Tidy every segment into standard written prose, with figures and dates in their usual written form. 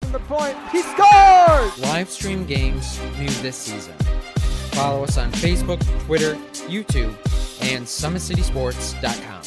from the point. He scores! Live stream games new this season. Follow us on Facebook, Twitter, YouTube, and SummitCitySports.com.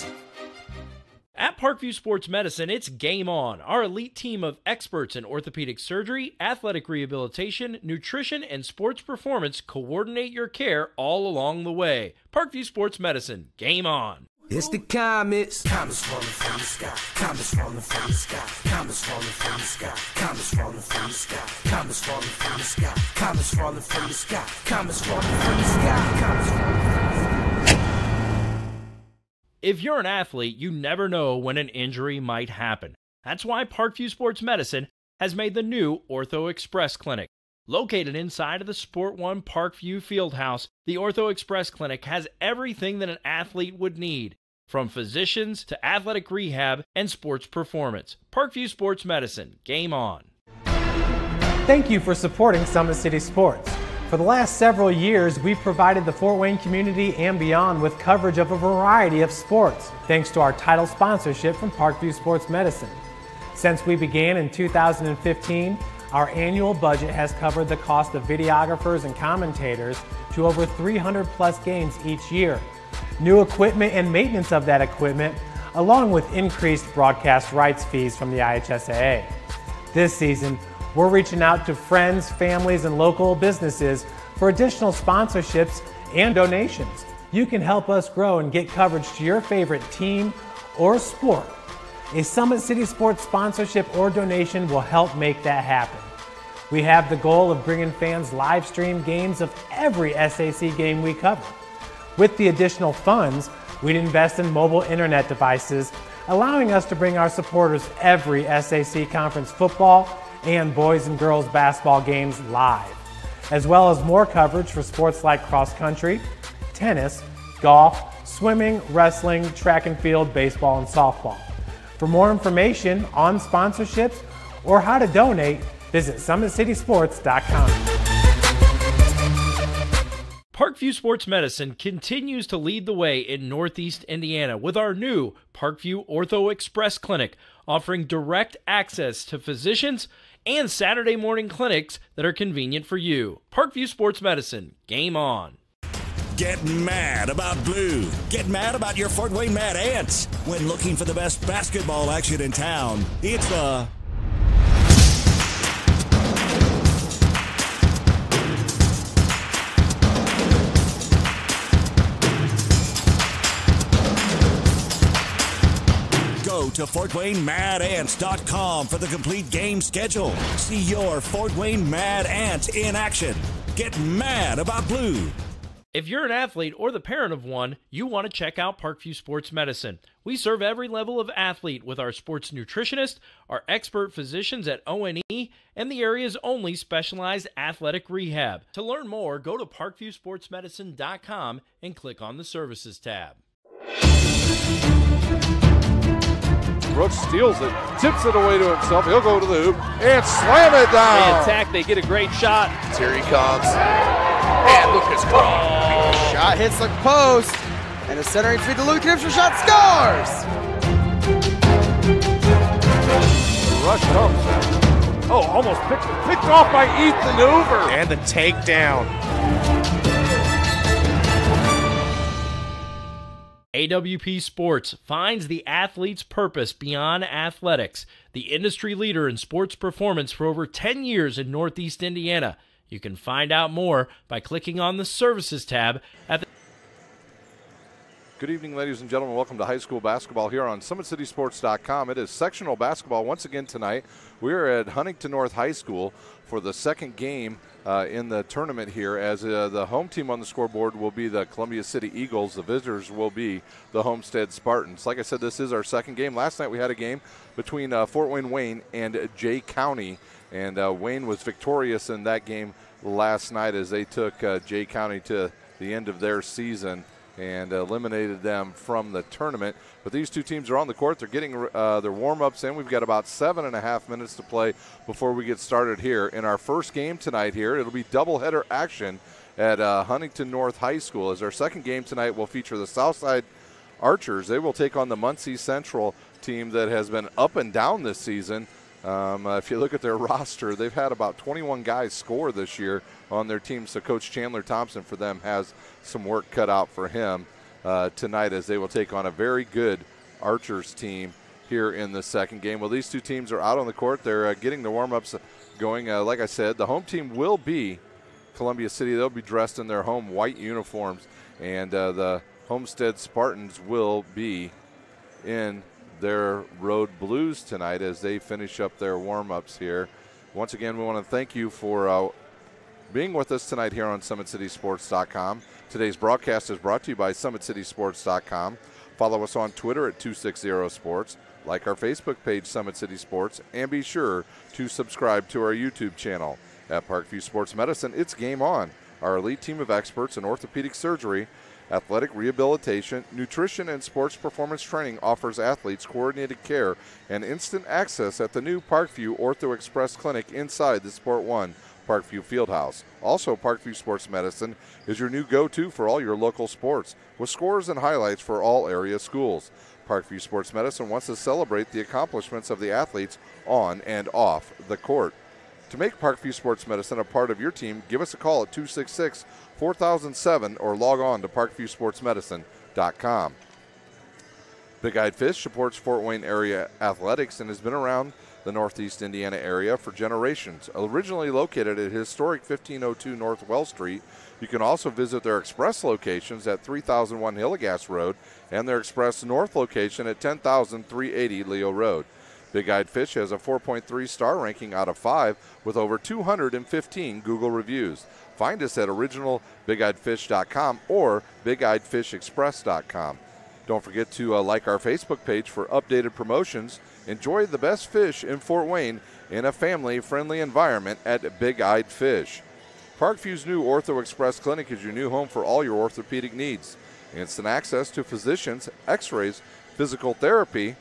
At Parkview Sports Medicine, it's game on. Our elite team of experts in orthopedic surgery, athletic rehabilitation, nutrition, and sports performance coordinate your care all along the way. Parkview Sports Medicine, game on. It's the comets. Comets falling from the sky. Comets falling from the sky. Comets falling from the sky. Comets falling from the sky. Comets falling from the sky. Comets falling from the sky. Comets falling from the sky. Comets falling from the sky. If you're an athlete, you never know when an injury might happen. That's why Parkview Sports Medicine has made the new Ortho Express Clinic. Located inside of the Sport One Parkview Fieldhouse, the Ortho Express Clinic has everything that an athlete would need, from physicians to athletic rehab and sports performance. Parkview Sports Medicine, game on. Thank you for supporting Summit City Sports. For the last several years, we've provided the Fort Wayne community and beyond with coverage of a variety of sports, thanks to our title sponsorship from Parkview Sports Medicine. Since we began in 2015, our annual budget has covered the cost of videographers and commentators to over 300 plus games each year. New equipment and maintenance of that equipment, along with increased broadcast rights fees from the IHSAA. This season, we're reaching out to friends, families, and local businesses for additional sponsorships and donations. You can help us grow and get coverage to your favorite team or sport. A Summit City Sports sponsorship or donation will help make that happen. We have the goal of bringing fans live stream games of every SAC game we cover. With the additional funds, we'd invest in mobile internet devices, allowing us to bring our supporters every SAC conference football and boys and girls basketball games live, as well as more coverage for sports like cross country, tennis, golf, swimming, wrestling, track and field, baseball, and softball. For more information on sponsorships or how to donate, visit SummitCitySports.com. Parkview Sports Medicine continues to lead the way in Northeast Indiana with our new Parkview Ortho Express Clinic, offering direct access to physicians and Saturday morning clinics that are convenient for you. Parkview Sports Medicine, game on. Get mad about blue. Get mad about your Fort Wayne Mad Ants. When looking for the best basketball action in town, it's the Go to FortWayneMadAnts.com for the complete game schedule. See your Fort Wayne Mad Ants in action. Get mad about blue. If you're an athlete or the parent of one, you want to check out Parkview Sports Medicine. We serve every level of athlete with our sports nutritionist, our expert physicians at O&E, and the area's only specialized athletic rehab. To learn more, go to ParkviewSportsMedicine.com and click on the Services tab. Brooks steals it, tips it away to himself. He'll go to the hoop and slam it down. They attack, they get a great shot. Here he comes. And Lucas Craw. Shot hits the post, and the centering feed to Luke Gibson. Shot scores! The rush comes. Oh, almost picked off by Ethan Hoover. And the takedown. AWP Sports finds the athlete's purpose beyond athletics. The industry leader in sports performance for over 10 years in Northeast Indiana. You can find out more by clicking on the Services tab at the... Good evening, ladies and gentlemen. Welcome to high school basketball here on SummitCitySports.com. It is sectional basketball once again tonight. We are at Huntington North High School for the second game in the tournament here, as the home team on the scoreboard will be the Columbia City Eagles. The visitors will be the Homestead Spartans. Like I said, this is our second game. Last night we had a game between Fort Wayne and Jay County, and Wayne was victorious in that game last night as they took Jay County to the end of their season and eliminated them from the tournament. But these two teams are on the court. They're getting their warm-ups in. We've got about 7.5 minutes to play before we get started here. In our first game tonight here, it'll be doubleheader action at Huntington North High School. As our second game tonight will feature the Southside Archers. They will take on the Muncie Central team that has been up and down this season. If you look at their roster, they've had about 21 guys score this year on their team, so Coach Chandler Thompson for them has some work cut out for him tonight as they will take on a very good Archers team here in the second game. Well, these two teams are out on the court. They're getting the warm-ups going. Like I said, the home team will be Columbia City. They'll be dressed in their home white uniforms, and the Homestead Spartans will be in their road blues tonight as they finish up their warm-ups here. Once again, we want to thank you for being with us tonight here on SummitCitySports.com. Today's broadcast is brought to you by SummitCitySports.com. Follow us on Twitter at 260sports, like our Facebook page, Summit City Sports, and be sure to subscribe to our YouTube channel. At Parkview Sports Medicine, it's game on. Our elite team of experts in orthopedic surgery, athletic rehabilitation, nutrition, and sports performance training offers athletes coordinated care and instant access at the new Parkview Ortho Express Clinic inside the Sport One Parkview Fieldhouse. Also, Parkview Sports Medicine is your new go-to for all your local sports, with scores and highlights for all area schools. Parkview Sports Medicine wants to celebrate the accomplishments of the athletes on and off the court. To make Parkview Sports Medicine a part of your team, give us a call at 266-4007 or log on to parkviewsportsmedicine.com. Big Eyed Fish supports Fort Wayne area athletics and has been around the Northeast Indiana area for generations. Originally located at historic 1502 North Well Street, you can also visit their express locations at 3001 Hillegas Road and their express north location at 10,380 Leo Road. Big Eyed Fish has a 4.3 star ranking out of 5 with over 215 Google reviews. Find us at originalbigeyedfish.com or bigeyedfishexpress.com. Don't forget to like our Facebook page for updated promotions. Enjoy the best fish in Fort Wayne in a family-friendly environment at Big Eyed Fish. Parkview's new Ortho Express Clinic is your new home for all your orthopedic needs. Instant access to physicians, x-rays, physical therapy,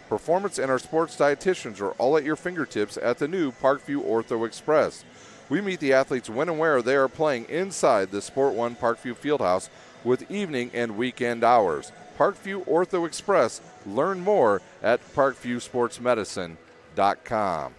performance, and our sports dietitians are all at your fingertips at the new Parkview Ortho Express. We meet the athletes when and where they are playing inside the Sport One Parkview Fieldhouse with evening and weekend hours. Parkview Ortho Express. Learn more at parkviewsportsmedicine.com.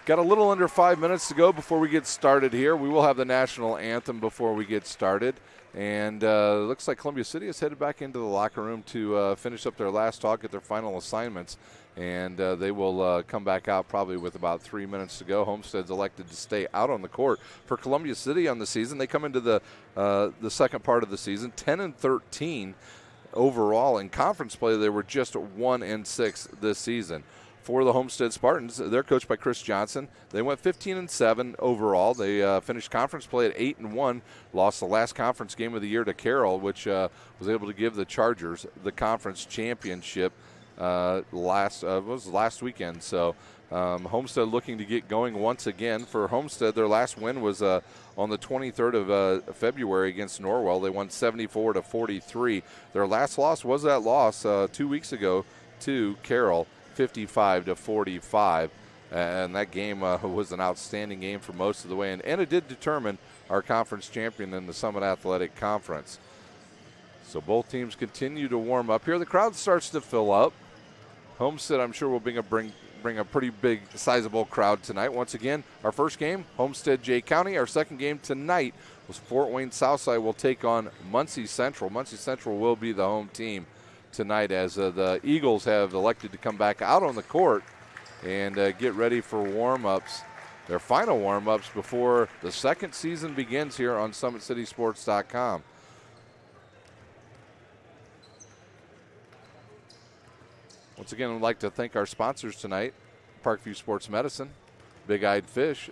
Got a little under 5 minutes to go before we get started here. We will have the national anthem before we get started. And looks like Columbia City is headed back into the locker room to finish up their last talk at their final assignments. And they will come back out probably with about 3 minutes to go. Homestead's elected to stay out on the court. For Columbia City on the season, they come into the second part of the season 10-13 overall. In conference play, they were just 1-6 this season. For the Homestead Spartans, they're coached by Chris Johnson. They went 15-7 overall. They finished conference play at 8-1. Lost the last conference game of the year to Carroll, which was able to give the Chargers the conference championship last weekend. So Homestead looking to get going once again. For Homestead, their last win was on the 23rd of February against Norwell. They won 74-43. Their last loss was that loss 2 weeks ago to Carroll, 55-45, and that game was an outstanding game for most of the way, and it did determine our conference champion in the Summit Athletic Conference. So both teams continue to warm up here. The crowd starts to fill up. Homestead, I'm sure, will bring a pretty big, sizable crowd tonight. Once again, our first game, Homestead Jay County. Our second game tonight was Fort Wayne Southside will take on Muncie Central. Muncie Central will be the home team tonight as the Eagles have elected to come back out on the court and get ready for warm-ups, their final warm-ups before the second season begins here on SummitCitySports.com. Once again, I'd like to thank our sponsors tonight, Parkview Sports Medicine, Big Eyed Fish,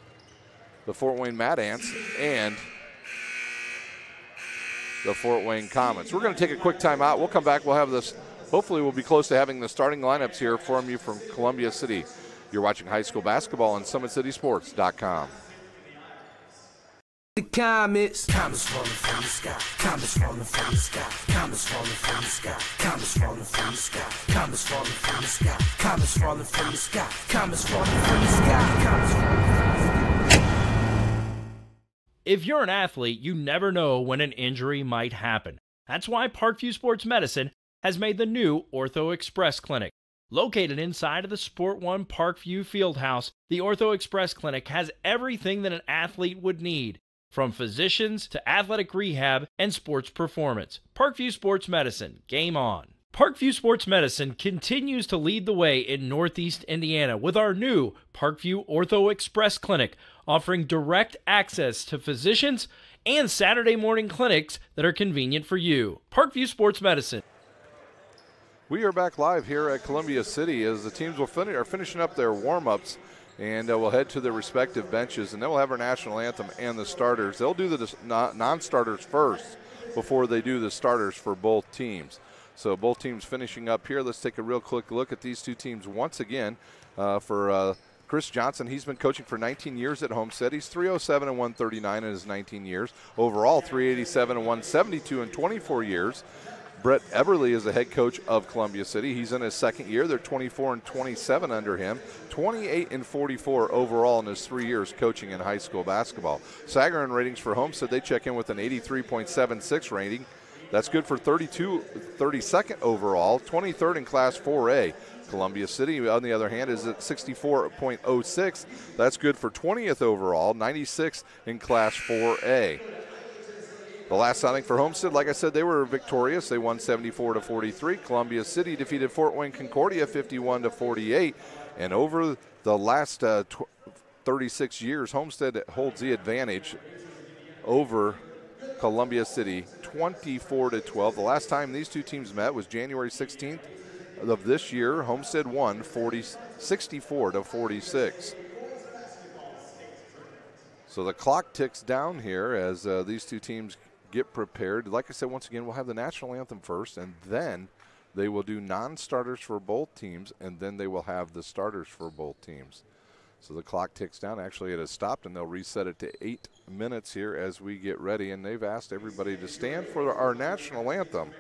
the Fort Wayne Mad Ants, and the Fort Wayne Comets. We're going to take a quick time out. We'll come back. We'll have this. Hopefully, we'll be close to having the starting lineups here from you from Columbia City. You're watching high school basketball on SummitCitySports.com. The comets falling from the sky, comets falling from the sky, comets falling from the sky, comets falling from the sky, comets falling from the sky, comets falling from the sky, comets falling from the sky, comets falling from the sky. If you're an athlete, you never know when an injury might happen. That's why Parkview Sports Medicine has made the new Ortho Express Clinic. Located inside of the Sport One Parkview Fieldhouse, the Ortho Express Clinic has everything that an athlete would need, from physicians to athletic rehab and sports performance. Parkview Sports Medicine, game on. Parkview Sports Medicine continues to lead the way in Northeast Indiana with our new Parkview Ortho Express Clinic, offering direct access to physicians and Saturday morning clinics that are convenient for you. Parkview Sports Medicine. We are back live here at Columbia City as the teams are finishing up their warm-ups, and we'll head to their respective benches, and then we'll have our national anthem and the starters. They'll do the non-starters first before they do the starters for both teams. So both teams finishing up here. Let's take a real quick look at these two teams once again. For Chris Johnson, he's been coaching for 19 years at Homestead. He's 307 and 139 in his 19 years. Overall, 387 and 172 in 24 years. Brett Eberly is the head coach of Columbia City. He's in his second year. They're 24 and 27 under him. 28 and 44 overall in his 3 years coaching in high school basketball. Sagarin ratings for Homestead, they check in with an 83.76 rating. That's good for 32nd overall, 23rd in Class 4A. Columbia City, on the other hand, is at 64.06. That's good for 20th overall, 96th in Class 4A. The last outing for Homestead, like I said, they were victorious. They won 74-43. Columbia City defeated Fort Wayne Concordia 51-48. And over the last 36 years, Homestead holds the advantage over Columbia City 24-12. The last time these two teams met was January 16th of this year. Homestead won 64-46. So the clock ticks down here as these two teams get prepared. Like I said, once again, we'll have the national anthem first, and then they will do non-starters for both teams, and then they will have the starters for both teams. So the clock ticks down. Actually, it has stopped, and they'll reset it to 8 minutes here as we get ready. And they've asked everybody to stand for our national anthem.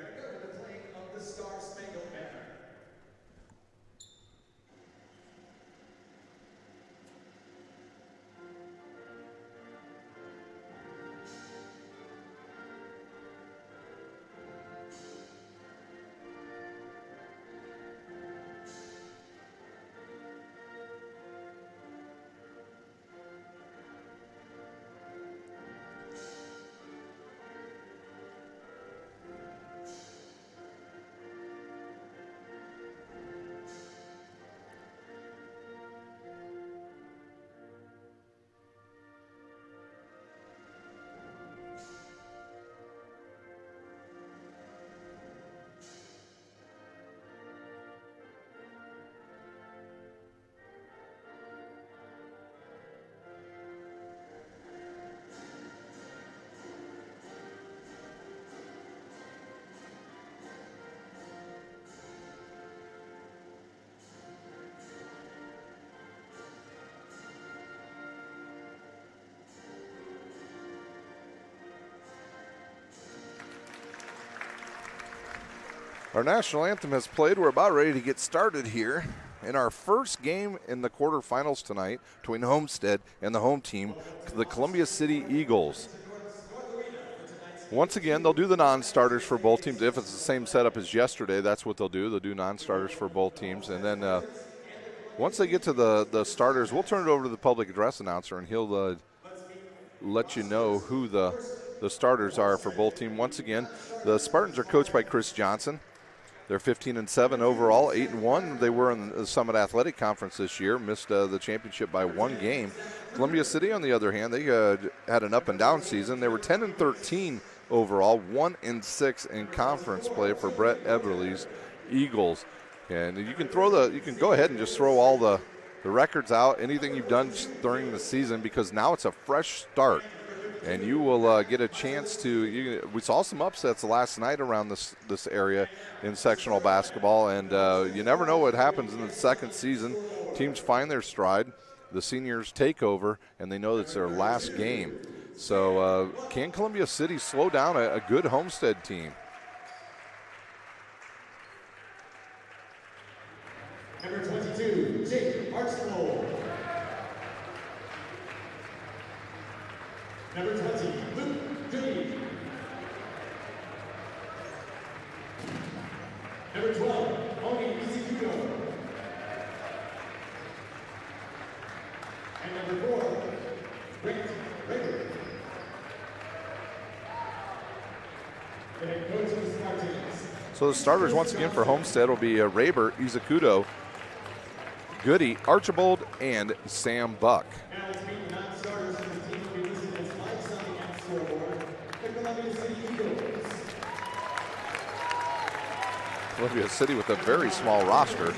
Our national anthem has played. We're about ready to get started here in our first game in the quarterfinals tonight between Homestead and the home team, the Columbia City Eagles. Once again, they'll do the non-starters for both teams. If it's the same setup as yesterday, that's what they'll do. They'll do non-starters for both teams. And then once they get to the starters, we'll turn it over to the public address announcer, and he'll let you know who the starters are for both teams. Once again, the Spartans are coached by Chris Johnson. They're 15-7 overall, 8-1. They were in the Summit Athletic Conference this year, missed the championship by 1 game. Columbia City, on the other hand, they had an up-and-down season. They were 10-13 overall, 1-6 in conference play for Brett Eberly's Eagles. And you can go ahead and just throw all the records out, anything you've done during the season, because now it's a fresh start. And you will get a chance to. We saw some upsets last night around this area in sectional basketball, and you never know what happens in the second season. Teams find their stride, the seniors take over, and they know it's their last game. So can Columbia City slow down a good Homestead team? Number 22, Jake Archibald. Number 20, Luke Goody. Number 12, Mahoney. So the starters once again for Homestead will be Raber, Izakudo, Goody, Archibald, and Sam Buck. Columbia City with a very small roster.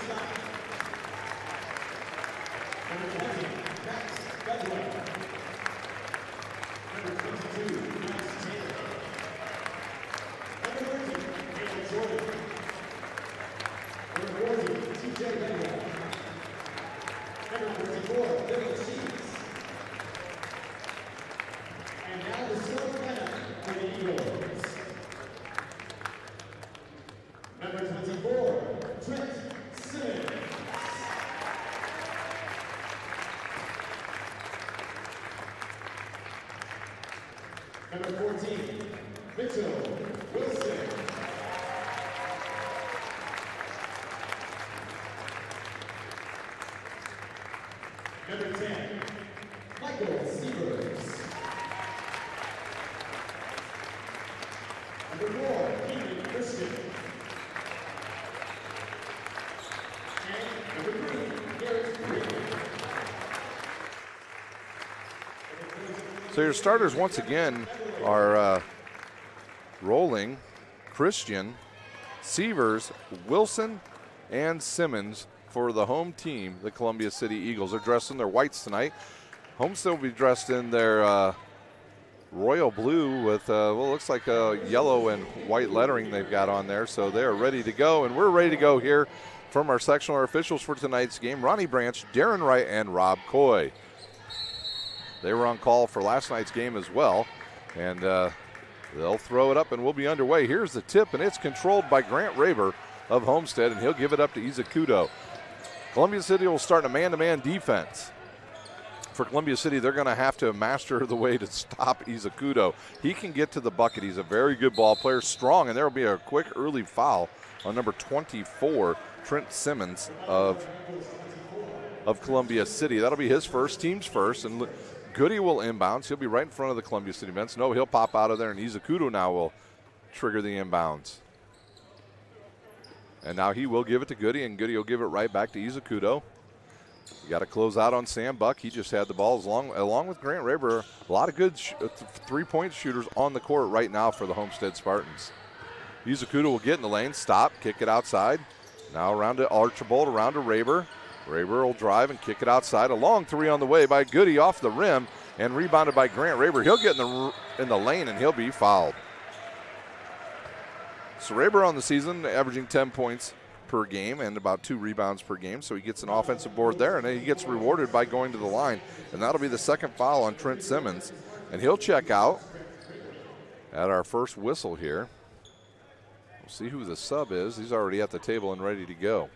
So your starters once again are Rolling, Christian, Sievers, Wilson, and Simmons for the home team, the Columbia City Eagles. They're dressed in their whites tonight. Homestead will be dressed in their royal blue with, well, it looks like yellow and white lettering they've got on there. So they're ready to go, and we're ready to go here from our sectional officials for tonight's game, Ronnie Branch, Darren Wright, and Rob Coy. They were on call for last night's game as well, and they'll throw it up and we'll be underway. Here's the tip, and it's controlled by Grant Raber of Homestead, and he'll give it up to Izakudo. Columbia City will start a man-to-man defense. For Columbia City, they're going to have to master the way to stop Izakudo. He can get to the bucket. He's a very good ball player, strong, and there will be a quick early foul on number 24, Trent Simmons of Columbia City. That'll be his first, team's first, and Goody will inbounds. He'll be right in front of the Columbia City bench. No, he'll pop out of there, and Izakudo now will trigger the inbounds. And now he will give it to Goody, and Goody will give it right back to Izakudo. You got to close out on Sam Buck. He just had the ball along with Grant Raber. A lot of good three-point shooters on the court right now for the Homestead Spartans. Izakudo will get in the lane, stop, kick it outside. Now around to Archibald, around to Raber. Raber will drive and kick it outside. A long three on the way by Goody off the rim and rebounded by Grant Raber. He'll get in the lane and he'll be fouled. So Raber on the season averaging 10 points per game and about 2 rebounds per game. So he gets an offensive board there, and then he gets rewarded by going to the line. And that'll be the second foul on Trent Simmons. And he'll check out at our first whistle here. We'll see who the sub is. He's already at the table and ready to go.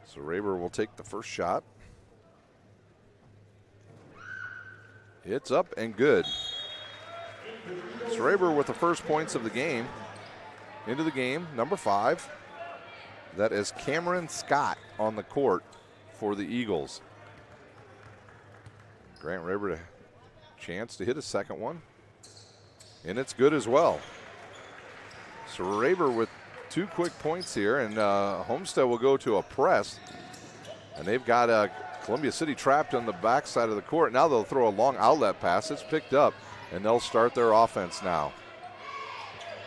So Raber will take the first shot. It's up and good. So Raber with the first points of the game. Into the game, number 5. That is Cameron Scott on the court for the Eagles. Grant Raber a chance to hit a second one. And it's good as well. So Raber with 2 quick points here, and Homestead will go to a press. And they've got Columbia City trapped on the backside of the court. Now they'll throw a long outlet pass. It's picked up, and they'll start their offense now.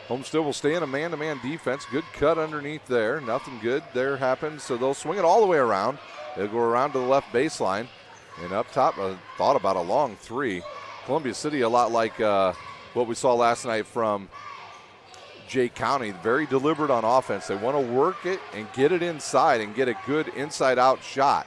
Homestead will stay in a man-to-man defense. Good cut underneath there. Nothing good there happens, so they'll swing it all the way around. They'll go around to the left baseline. And up top, thought about a long 3. Columbia City, a lot like what we saw last night from Jay County. Very deliberate on offense. They want to work it and get it inside and get a good inside-out shot.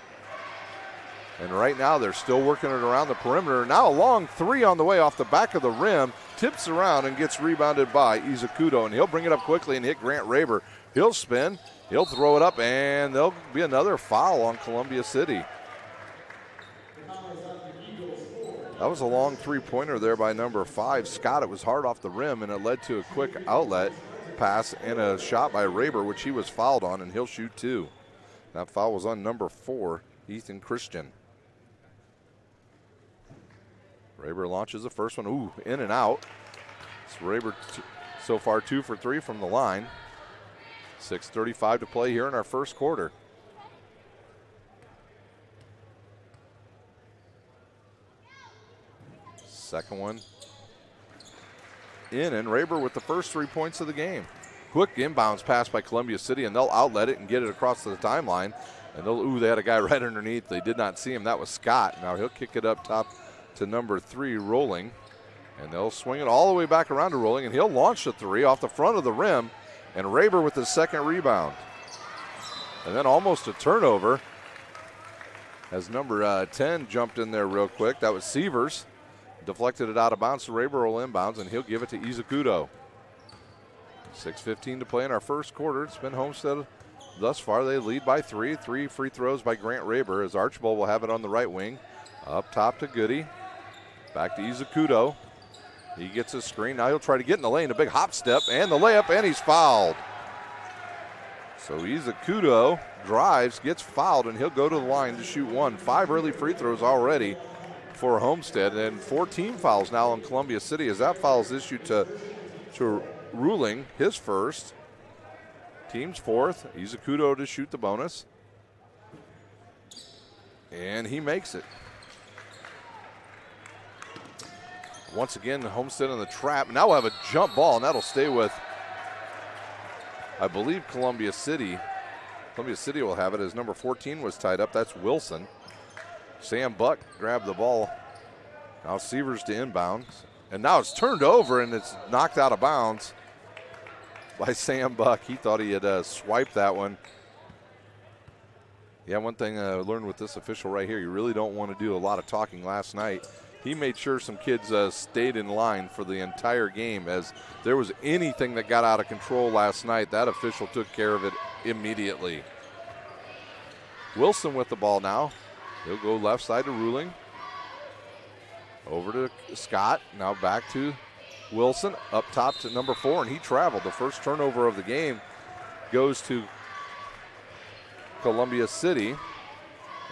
And right now they're still working it around the perimeter. Now a long 3 on the way off the back of the rim. Tips around and gets rebounded by Izakudo, and he'll bring it up quickly and hit Grant Raber. He'll spin, he'll throw it up, and there'll be another foul on Columbia City. That was a long 3-pointer there by number 5, Scott. It was hard off the rim, and it led to a quick outlet pass and a shot by Raber, which he was fouled on, and he'll shoot 2. That foul was on number 4, Ethan Christian. Raber launches the first one. Ooh, in and out. It's Raber so far 2 for 3 from the line. 6:35 to play here in our first quarter. Second one in, and Raber with the first 3 points of the game. Quick inbounds pass by Columbia City, and they'll outlet it and get it across the timeline. And they had a guy right underneath. They did not see him. That was Scott. Now he'll kick it up top to number 3, Rolling. And they'll swing it all the way back around to Rolling, and he'll launch the 3 off the front of the rim. And Raber with his second rebound. And then almost a turnover as number 10 jumped in there real quick. That was Sievers. Deflected it out of bounds, so Raber will inbounds, and he'll give it to Izakudo. 6:15 to play in our first quarter. It's been Homestead thus far. They lead by 3. 3 free throws by Grant Raber as Archibald will have it on the right wing. Up top to Goody. Back to Izakudo. He gets a screen. Now he'll try to get in the lane. A big hop step and the layup, and he's fouled. So Izakudo drives, gets fouled, and he'll go to the line to shoot 1. 5 early free throws already for Homestead, and 14 fouls now on Columbia City as that foul is issued to Ruling, his first. Team's 4th. Izakudo to shoot the bonus. And he makes it. Once again, Homestead in the trap. Now we'll have a jump ball, and that'll stay with, I believe, Columbia City. Columbia City will have it as number 14 was tied up. That's Wilson. Sam Buck grabbed the ball. Now Sievers to inbounds. And now it's turned over, and it's knocked out of bounds by Sam Buck. He thought he had swiped that one. Yeah, one thing I learned with this official right here, you really don't want to do a lot of talking last night. He made sure some kids stayed in line for the entire game. As there was anything that got out of control last night, that official took care of it immediately. Wilson with the ball now. He'll go left side to Ruling. Over to Scott. Now back to Wilson. Up top to number 4, and he traveled. The first turnover of the game goes to Columbia City.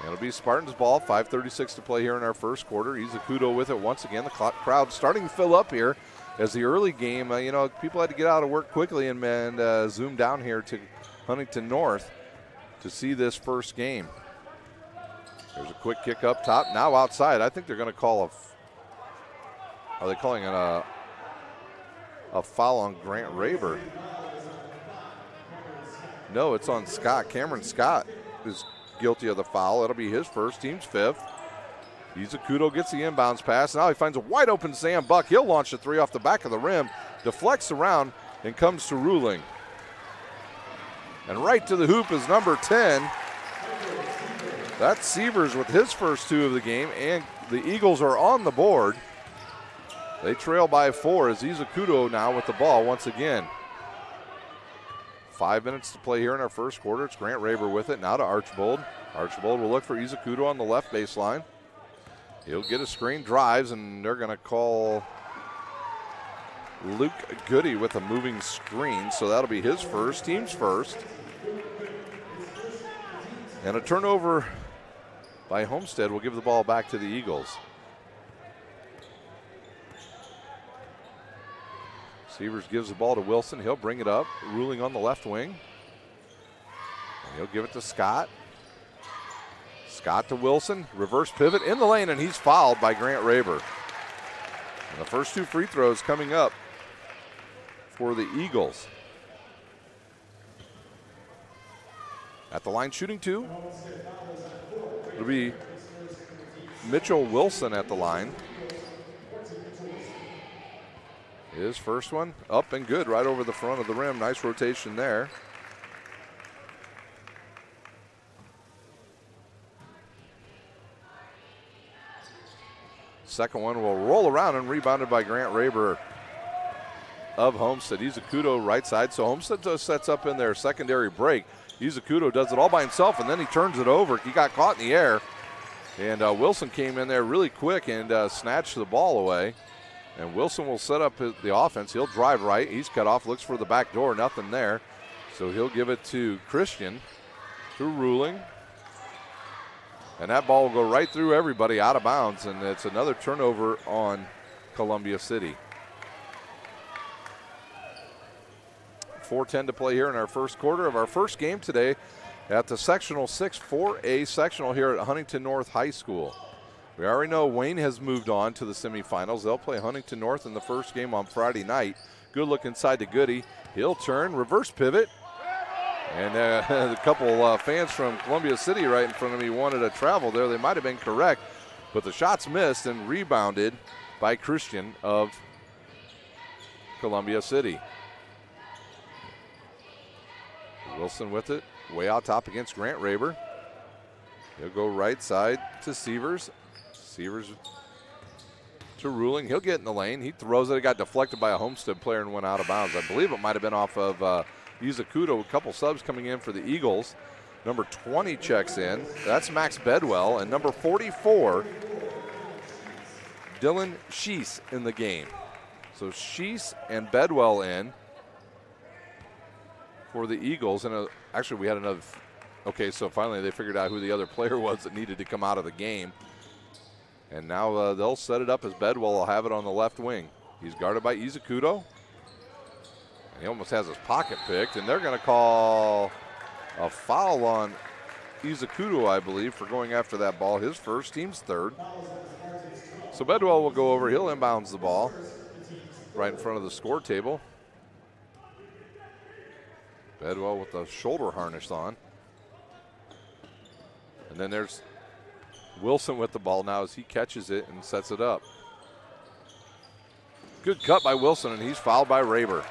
It'll be Spartans ball. 5:36 to play here in our first quarter. Izakudo with it once again. The crowd starting to fill up here as the early game, people had to get out of work quickly and zoom down here to Huntington North to see this first game. There's a quick kick up top. Now outside. I think they're going to call are they calling it a foul on Grant Raber? No, it's on Scott. Cameron Scott is guilty of the foul. It'll be his first, team's 5th. Izakudo gets the inbounds pass. Now he finds a wide open Sam Buck. He'll launch a 3 off the back of the rim, deflects around, and comes to Ruling. And right to the hoop is number 10. That's Sievers with his first 2 of the game, and the Eagles are on the board. They trail by 4 as Izakudo now with the ball once again. 5 minutes to play here in our first quarter. It's Grant Raber with it. Now to Archibald. Archibald will look for Izakudo on the left baseline. He'll get a screen, drives, and they're going to call Luke Goody with a moving screen. So that'll be his first, team's first. And a turnover by Homestead will give the ball back to the Eagles. Sievers gives the ball to Wilson. He'll bring it up, Ruling on the left wing. And he'll give it to Scott. Scott to Wilson, reverse pivot in the lane, and he's fouled by Grant Raber. And the first 2 free throws coming up for the Eagles. At the line shooting 2. It'll be Mitchell Wilson at the line. His first one up and good right over the front of the rim. Nice rotation there. Second one will roll around and rebounded by Grant Raber of Homestead. Izakudo right side. So Homestead sets up in their secondary break. Izakudo does it all by himself, and then he turns it over. He got caught in the air. And Wilson came in there really quick and snatched the ball away. And Wilson will set up the offense. He'll drive right. He's cut off, looks for the back door. Nothing there. So he'll give it to Christian. To Ruling. And that ball will go right through everybody out of bounds, and it's another turnover on Columbia City. 4:10 to play here in our first quarter of our first game today at the Sectional 6 4A Sectional here at Huntington North High School. We already know Wayne has moved on to the semifinals. They'll play Huntington North in the first game on Friday night. Good look inside to Goody. He'll turn, reverse pivot. And a couple fans from Columbia City right in front of me wanted to travel there. They might have been correct, but the shot's missed and rebounded by Christian of Columbia City. Wilson with it, way out top against Grant Raber. He'll go right side to Severs. Severs to Ruling. He'll get in the lane. He throws it. It got deflected by a Homestead player and went out of bounds. I believe it might have been off of Izakuto. A couple subs coming in for the Eagles. Number 20 checks in. That's Max Bedwell. And number 44, Dylan Sheese in the game. So Sheese and Bedwell in for the Eagles. And actually we had another. Okay, so finally they figured out who the other player was that needed to come out of the game. And now they'll set it up as Bedwell will have it on the left wing. He's guarded by Izakuto. And he almost has his pocket picked. And they're going to call a foul on Izakuto, I believe, for going after that ball. His first, team's third. So Bedwell will go over. He'll inbounds the ball right in front of the score table. Bedwell with the shoulder harness on. And then there's Wilson with the ball now as he catches it and sets it up. Good cut by Wilson, and he's fouled by Raber.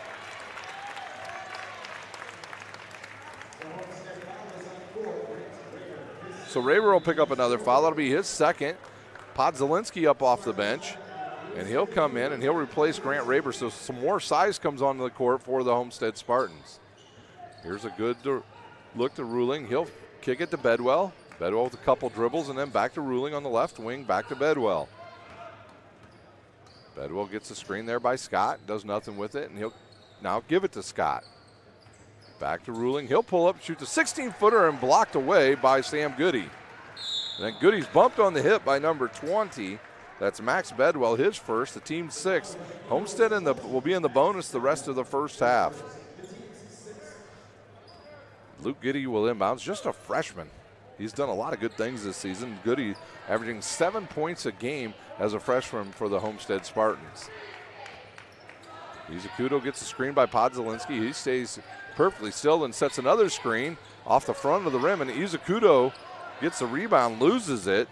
So Raber will pick up another foul. That'll be his second. Podzalinski up off the bench, and he'll come in and he'll replace Grant Raber. So some more size comes onto the court for the Homestead Spartans. Here's a good look to Ruling. He'll kick it to Bedwell. Bedwell with a couple dribbles, and then back to Ruling on the left wing, back to Bedwell. Bedwell gets a screen there by Scott, does nothing with it, and he'll now give it to Scott. Back to Ruling. He'll pull up, shoot the 16-footer, and blocked away by Sam Goody. And then Goody's bumped on the hip by number 20. That's Max Bedwell, his first, the team's sixth. Homestead will be in the bonus the rest of the first half. Luke Goody will inbounds, just a freshman. He's done a lot of good things this season. Goody averaging 7 points a game as a freshman for the Homestead Spartans. Izakuto gets a screen by Podzalinski. He stays perfectly still and sets another screen off the front of the rim, and Izakuto gets the rebound, loses it,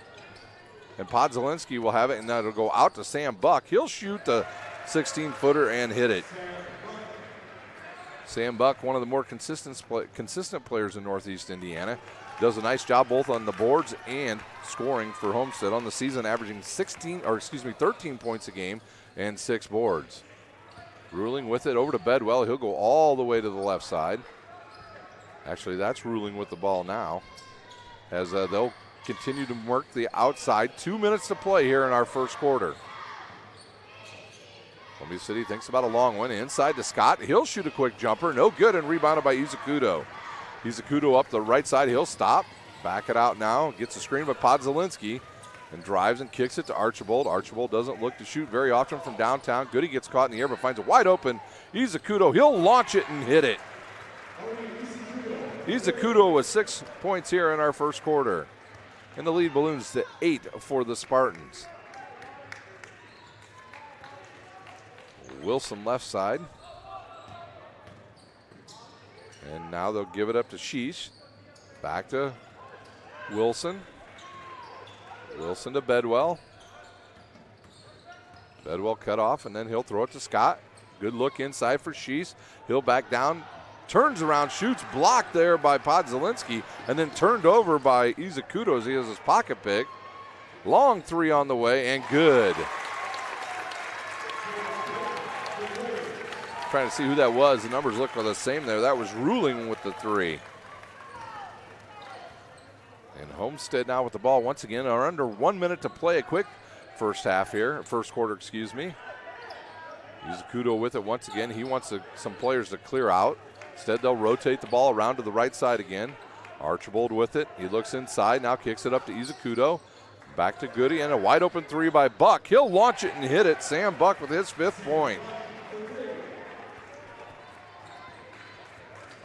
and Podzalinski will have it, and that'll go out to Sam Buck. He'll shoot the 16-footer and hit it. Sam Buck, one of the more consistent players in Northeast Indiana, does a nice job both on the boards and scoring for Homestead on the season, averaging 13 points a game and 6 boards. Ruling with it over to Bedwell. He'll go all the way to the left side. Actually, that's Ruling with the ball now, as they'll continue to work the outside. 2 minutes to play here in our first quarter. Columbia City thinks about a long one. Inside to Scott. He'll shoot a quick jumper. No good, and rebounded by Izakuto. Izakuto up the right side. He'll stop. Back it out now. Gets a screen by Podzalinski and drives and kicks it to Archibald. Archibald doesn't look to shoot very often from downtown. Goody gets caught in the air but finds a wide open Izakuto. He'll launch it and hit it. Izakuto with 6 points here in our first quarter. And the lead balloons to 8 for the Spartans. Wilson left side. And now they'll give it up to Sheesh. Back to Wilson. Wilson to Bedwell. Bedwell cut off, and then he'll throw it to Scott. Good look inside for Sheesh. He'll back down, turns around, shoots, blocked there by Podzalinski, and then turned over by Izakuto as he has his pocket pick. Long three on the way, and good. Trying to see who that was. The numbers look the same there. That was Ruling with the three. And Homestead now with the ball once again. Are under 1 minute to play. A quick first quarter, excuse me. Izakuto with it once again. He wants some players to clear out. Instead, they'll rotate the ball around to the right side again. Archibald with it. He looks inside, now kicks it up to Izakudo. Back to Goody, and a wide open three by Buck. He'll launch it and hit it. Sam Buck with his 5th point.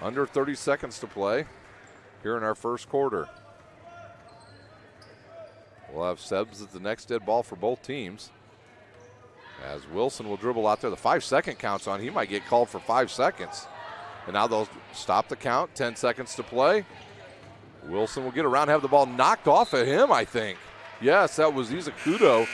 Under 30 seconds to play here in our first quarter. We'll have Sebs at the next dead ball for both teams. As Wilson will dribble out there. The 5-second count's on. He might get called for 5 seconds. And now they'll stop the count. 10 seconds to play. Wilson will get around, have the ball knocked off of him, I think. Yes, that was Izakudo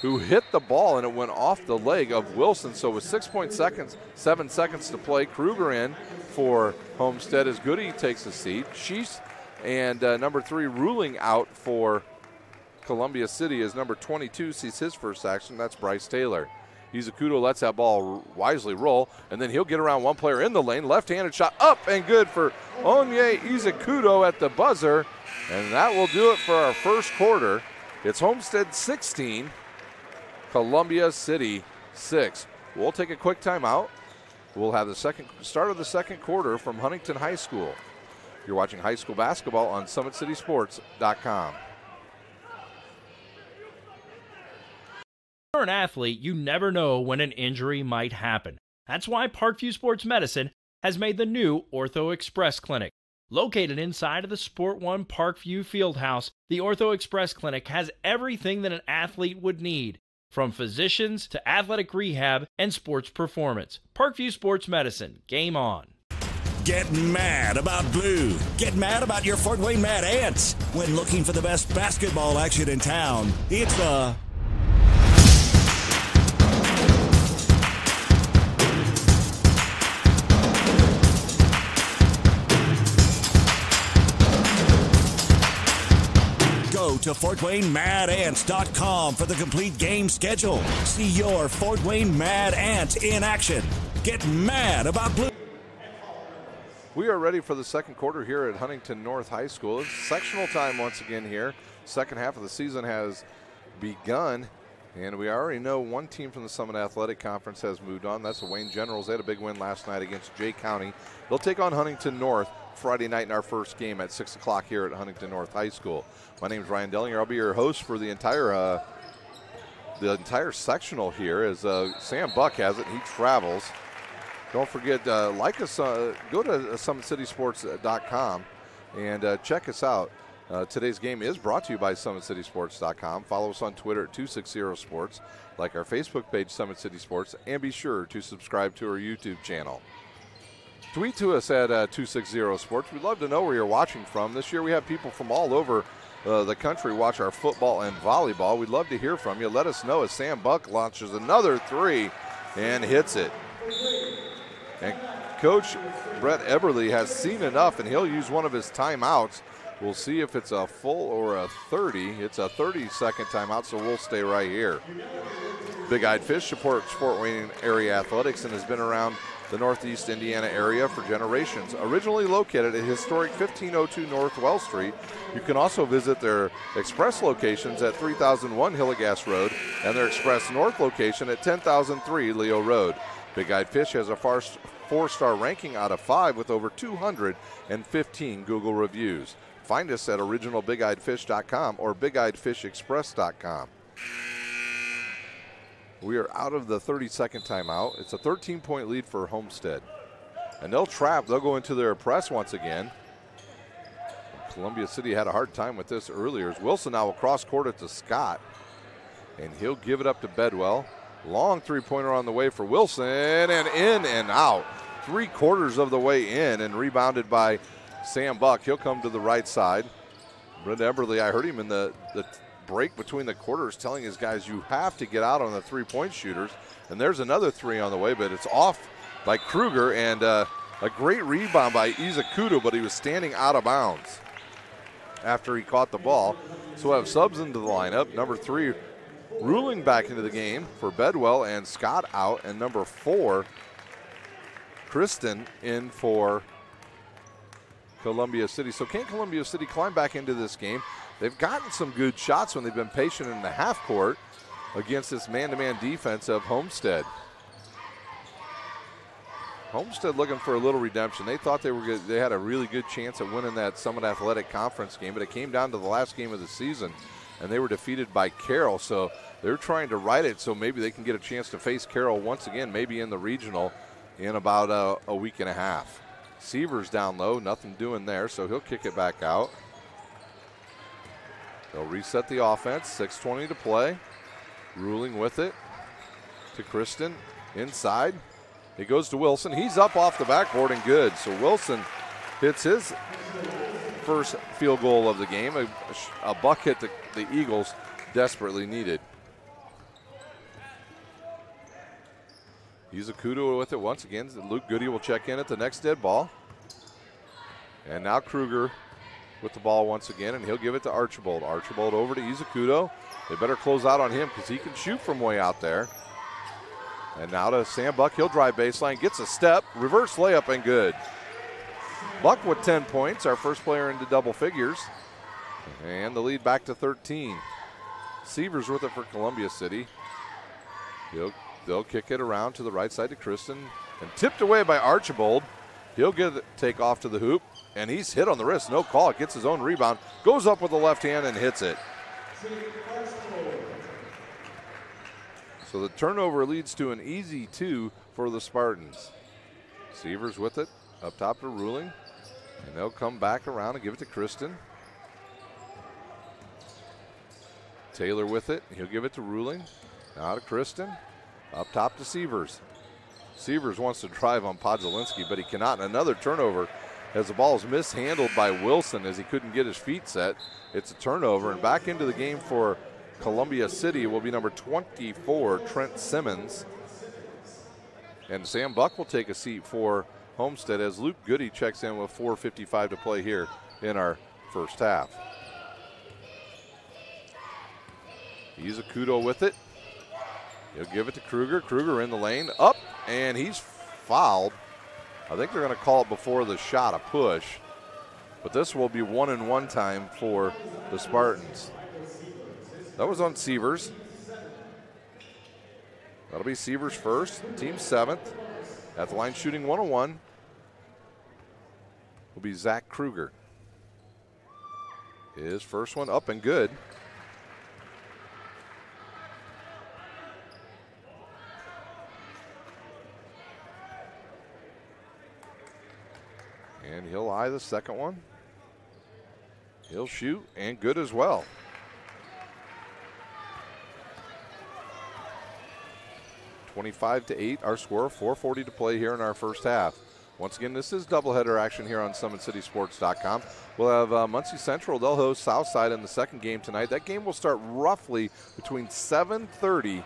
who hit the ball, and it went off the leg of Wilson. So with 7 seconds to play, Kruger in for Homestead as Goody takes a seat. Sheets and number 3 ruling out for Columbia City as number 22 sees his first action. That's Bryce Taylor. Izakudo lets that ball wisely roll, and then he'll get around one player in the lane. Left-handed shot up and good for Onye Izakudo at the buzzer, and that will do it for our first quarter. It's Homestead 16, Columbia City 6. We'll take a quick timeout. We'll have the start of the second quarter from Huntington High School. You're watching high school basketball on SummitCitySports.com. If you're an athlete, you never know when an injury might happen. That's why Parkview Sports Medicine has made the new Ortho Express Clinic. Located inside of the Sport One Parkview Fieldhouse, the Ortho Express Clinic has everything that an athlete would need, from physicians to athletic rehab and sports performance. Parkview Sports Medicine, game on. Get mad about blue. Get mad about your Fort Wayne Mad Ants. When looking for the best basketball action in town, it's the Go to FortWayneMadAnts.com for the complete game schedule. See your Fort Wayne Mad Ants in action. Get mad about blue. We are ready for the second quarter here at Huntington North High School. It's sectional time once again here. Second half of the season has begun, and we already know one team from the Summit Athletic Conference has moved on. That's the Wayne Generals. They had a big win last night against Jay County. They'll take on Huntington North Friday night in our first game at 6 o'clock here at Huntington North High School. My name is Ryan Dellinger. I'll be your host for the entire sectional here as Sam Buck has it. He travels. Don't forget, like us, go to SummitCitySports.com and check us out. Today's game is brought to you by SummitCitySports.com. Follow us on Twitter at 260sports, like our Facebook page, Summit City Sports, and be sure to subscribe to our YouTube channel. Tweet to us at 260sports. We'd love to know where you're watching from. This year we have people from all over the country watch our football and volleyball. We'd love to hear from you. Let us know as Sam Buck launches another three and hits it. And Coach Brett Eberly has seen enough, and he'll use one of his timeouts. We'll see if it's a full or a 30. It's a 30-second timeout, so we'll stay right here. Big Eyed Fish supports Fort Wayne area athletics and has been around the Northeast Indiana area for generations. Originally located at historic 1502 North Wells Street, you can also visit their express locations at 3001 Hillegas Road and their express north location at 10,003 Leo Road. Big Eyed Fish has a 4-star ranking out of 5 with over 215 Google reviews. Find us at originalbigeyedfish.com or bigeyedfishexpress.com. We are out of the 30-second timeout. It's a 13-point lead for Homestead. And they'll trap. They'll go into their press once again. Columbia City had a hard time with this earlier. Wilson now will cross court it to Scott. And he'll give it up to Bedwell. Long three-pointer on the way for Wilson. And in and out. 3/4 of the way in and rebounded by Sam Buck. He'll come to the right side. Brent Eberly, I heard him in the break between the quarters telling his guys, you have to get out on the three-point shooters. And there's another three on the way, but it's off by Kruger, and a great rebound by Izakudo, but he was standing out of bounds after he caught the ball. So we'll have subs into the lineup. Number 3 ruling back into the game for Bedwell, and Scott out, and number 4, Kristen in for Columbia City. So can Columbia City climb back into this game? They've gotten some good shots when they've been patient in the half court against this man-to-man defense of Homestead. Homestead looking for a little redemption. They thought they were good. They had a really good chance at winning that Summit Athletic Conference game, but it came down to the last game of the season, and they were defeated by Carroll. So they're trying to right it so maybe they can get a chance to face Carroll once again, maybe in the regional in about a week and a half. Sievers down low, nothing doing there, so he'll kick it back out. They'll reset the offense, 6:20 to play. Ruling with it to Kristen, inside. It goes to Wilson. He's up off the backboard and good. So Wilson hits his first field goal of the game, a bucket that the Eagles desperately needed. Izakudo with it once again. Luke Goody will check in at the next dead ball. And now Kruger with the ball once again, and he'll give it to Archibald. Archibald over to Izakudo. They better close out on him because he can shoot from way out there. And now to Sam Buck. He'll drive baseline, gets a step, reverse layup, and good. Buck with 10 points, our first player into double figures. And the lead back to 13. Sievers with it for Columbia City. They'll kick it around to the right side to Kristen. And tipped away by Archibald. He'll take off to the hoop. And he's hit on the wrist, no call. Gets his own rebound. Goes up with the left hand and hits it. So the turnover leads to an easy 2 for the Spartans. Sievers with it, up top to Ruling. And they'll come back around and give it to Kristen. Taylor with it, he'll give it to Ruling. Now to Kristen, up top to Sievers. Sievers wants to drive on Podzalinski, but he cannot. And another turnover as the ball is mishandled by Wilson as he couldn't get his feet set. It's a turnover, and back into the game for Columbia City will be number 24, Trent Simmons. And Sam Buck will take a seat for Homestead as Luke Goody checks in with 4:55 to play here in our first half. Izakudo with it. He'll give it to Kruger. Kruger in the lane, up, and he's fouled. I think they're going to call it before the shot, a push. But this will be 1-and-1 time for the Spartans. That was on Sievers. That'll be Sievers first, team 7th. At the line shooting 101 will be Zach Kruger. His first one up and good. And he'll eye the second one. He'll shoot and good as well. 25-8 our score, 4:40 to play here in our first half. Once again, this is doubleheader action here on SummitCitySports.com. We'll have Muncie Central. They'll host Southside in the second game tonight. That game will start roughly between 7:30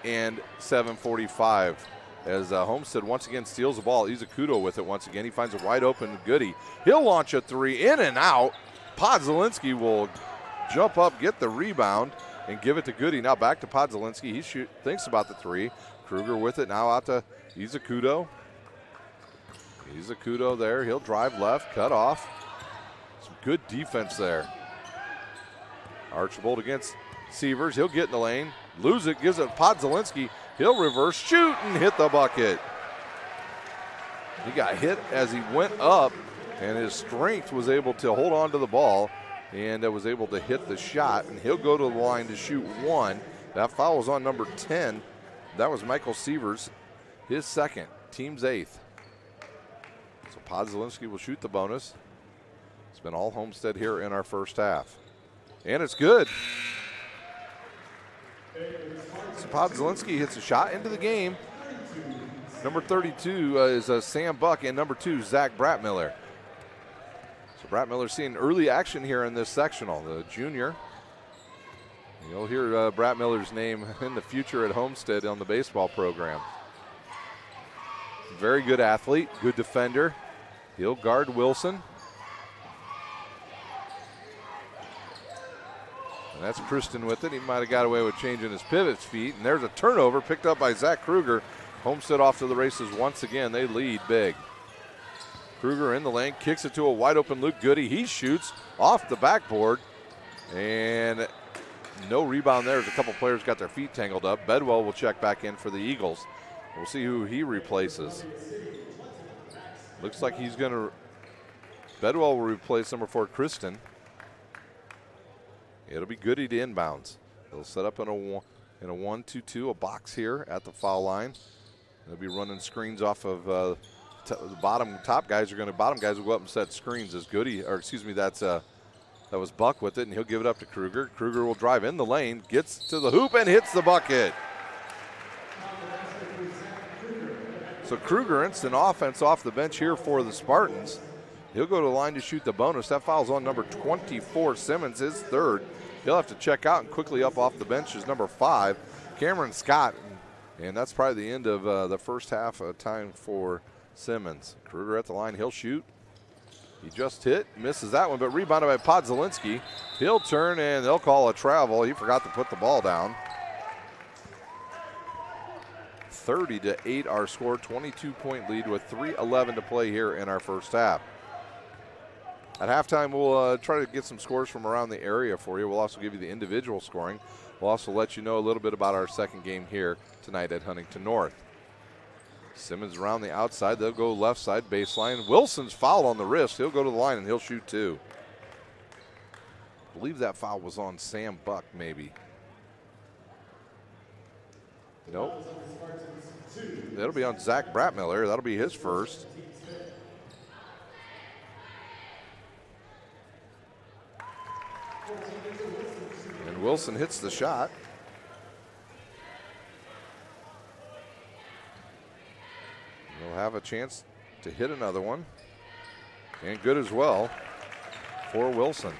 and 7:45 as Homestead once again steals the ball. Izakudo with it once again. He finds a wide open Goody. He'll launch a three in and out. Podzalinski will jump up, get the rebound, and give it to Goody. Now back to Podzalinski. He thinks about the three. Kruger with it now out to Izakudo. Izakudo there. He'll drive left, cut off. Some good defense there. Archibald against Sievers. He'll get in the lane. Lose it, gives it to Podzalinski. He'll reverse, shoot, and hit the bucket. He got hit as he went up, and his strength was able to hold on to the ball and was able to hit the shot, and he'll go to the line to shoot one. That foul was on number 10. That was Michael Sievers, his second, team's 8th. So Podzalinski will shoot the bonus. It's been all Homestead here in our first half. And it's good. So Podzalinski hits a shot into the game. Number 32 is Sam Buck, and number 2, Zach Bratmiller. So Bratmiller seeing early action here in this sectional, the junior. You'll hear Bratmiller's name in the future at Homestead on the baseball program. Very good athlete, good defender. He'll guard Wilson. And that's Kristen with it. He might have got away with changing his pivot feet. And there's a turnover picked up by Zach Kruger. Homestead off to the races once again. They lead big. Kruger in the lane, kicks it to a wide open Luke Goody. He shoots off the backboard. And no rebound there as a couple players got their feet tangled up. Bedwell will check back in for the Eagles. We'll see who he replaces. Looks like he's going to, Bedwell will replace number 4, Kristen. It'll be Goody to inbounds. They'll set up in a 1-2-2, a box here at the foul line. They'll be running screens off of the bottom guys will go up and set screens as Goody, or excuse me, that was Buck with it, and he'll give it up to Kruger. Kruger will drive in the lane, gets to the hoop, and hits the bucket. So Kruger, instant offense off the bench here for the Spartans. He'll go to the line to shoot the bonus. That foul's on number 24, Simmons, his third. He'll have to check out, and quickly up off the bench is number 5, Cameron Scott. And that's probably the end of the first half time for Simmons. Kruger at the line, he'll shoot. He just hit, misses that one, but rebounded by Podzalinski. He'll turn, and they'll call a travel. He forgot to put the ball down. 30-8 our score, 22-point lead with 3:11 to play here in our first half. At halftime, we'll try to get some scores from around the area for you. We'll also give you the individual scoring. We'll also let you know a little bit about our second game here tonight at Huntington North. Simmons around the outside. They'll go left side baseline. Wilson's foul on the wrist. He'll go to the line, and he'll shoot 2. I believe that foul was on Sam Buck, maybe. Nope. That'll be on Zach Bratmiller. That'll be his first. And Wilson hits the shot. He'll have a chance to hit another one. And good as well for Wilson.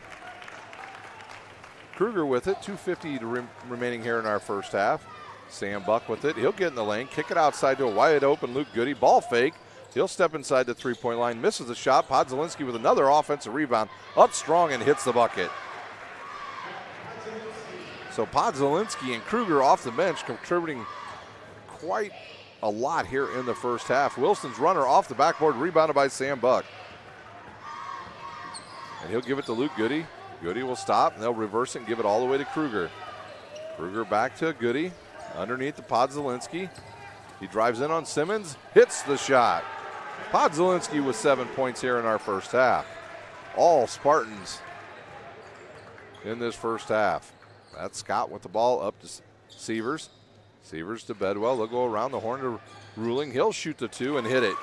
Kruger with it, 2:50 remaining here in our first half. Sam Buck with it. He'll get in the lane, kick it outside to a wide open Luke Goody. Ball fake. He'll step inside the three-point line, misses the shot. Podzalinski with another offensive rebound, up strong and hits the bucket. So Podzalinski and Kruger off the bench contributing quite a lot here in the first half. Wilson's runner off the backboard, rebounded by Sam Buck. And he'll give it to Luke Goody. Goody will stop, and they'll reverse it and give it all the way to Kruger. Kruger back to Goody. Underneath to Podzalinski. He drives in on Simmons, hits the shot. Podzalinski with 7 points here in our first half. All Spartans in this first half. That's Scott with the ball up to Severs. Severs to Bedwell. They'll go around the horn to Ruling. He'll shoot the 2 and hit it.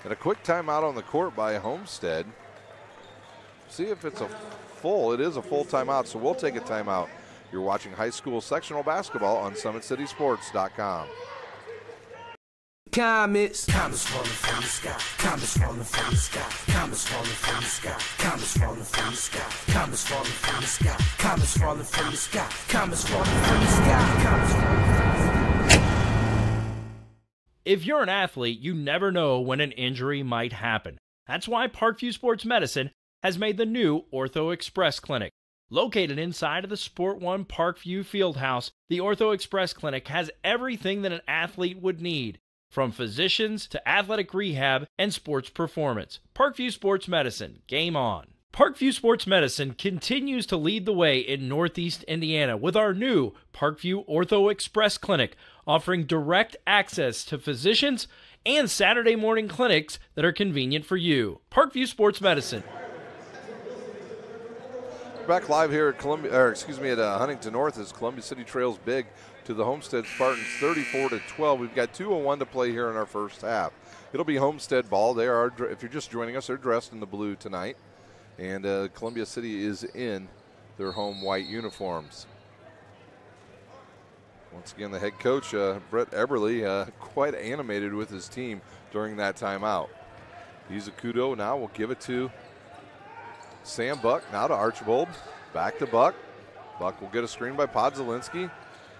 And a quick timeout on the court by Homestead. See if it's a full. It is a full timeout, so we'll take a timeout. You're watching high school sectional basketball on SummitCitySports.com. Comets falling from the sky. Comets falling from the sky. Comets falling from the sky. Comets falling from the sky. Comets falling from the sky. Comets falling from the sky. Comets falling from the sky. Comets falling from the sky. If you're an athlete, you never know when an injury might happen. That's why Parkview Sports Medicine has made the new Ortho Express Clinic. Located inside of the Sport One Parkview Fieldhouse, the Ortho Express Clinic has everything that an athlete would need, from physicians to athletic rehab and sports performance. Parkview Sports Medicine, game on. Parkview Sports Medicine continues to lead the way in Northeast Indiana with our new Parkview Ortho Express Clinic, offering direct access to physicians and Saturday morning clinics that are convenient for you. Parkview Sports Medicine. Back live here at at Huntington North as Columbia City trails big to the Homestead Spartans 34-12. We've got 2:01 to play here in our first half. It'll be Homestead ball. They are, if you're just joining us, they're dressed in the blue tonight. And Columbia City is in their home white uniforms. Once again, the head coach, Brett Eberly, quite animated with his team during that timeout. He's a kudo now. We'll give it to Sam Buck, now to Archibald, back to Buck. Buck will get a screen by Podzalinski,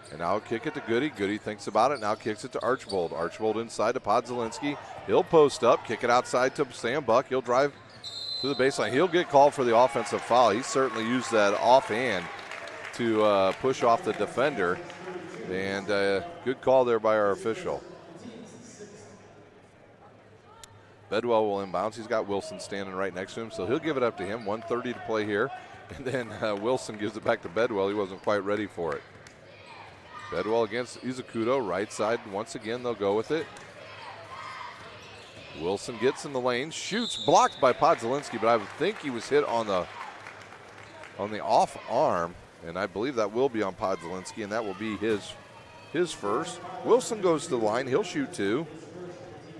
and now kick it to Goody. Goody thinks about it, now kicks it to Archibald. Archibald inside to Podzalinski. He'll post up, kick it outside to Sam Buck. He'll drive to the baseline. He'll get called for the offensive foul. He certainly used that offhand to push off the defender, and good call there by our official. Bedwell will inbounds. He's got Wilson standing right next to him, so he'll give it up to him. 1:30 to play here. And then Wilson gives it back to Bedwell. He wasn't quite ready for it. Bedwell against Izukudo, right side. Once again, they'll go with it. Wilson gets in the lane, shoots, blocked by Podzelinski, but I think he was hit on the off arm, and I believe that will be on Podzelinski, and that will be his first. Wilson goes to the line. He'll shoot 2.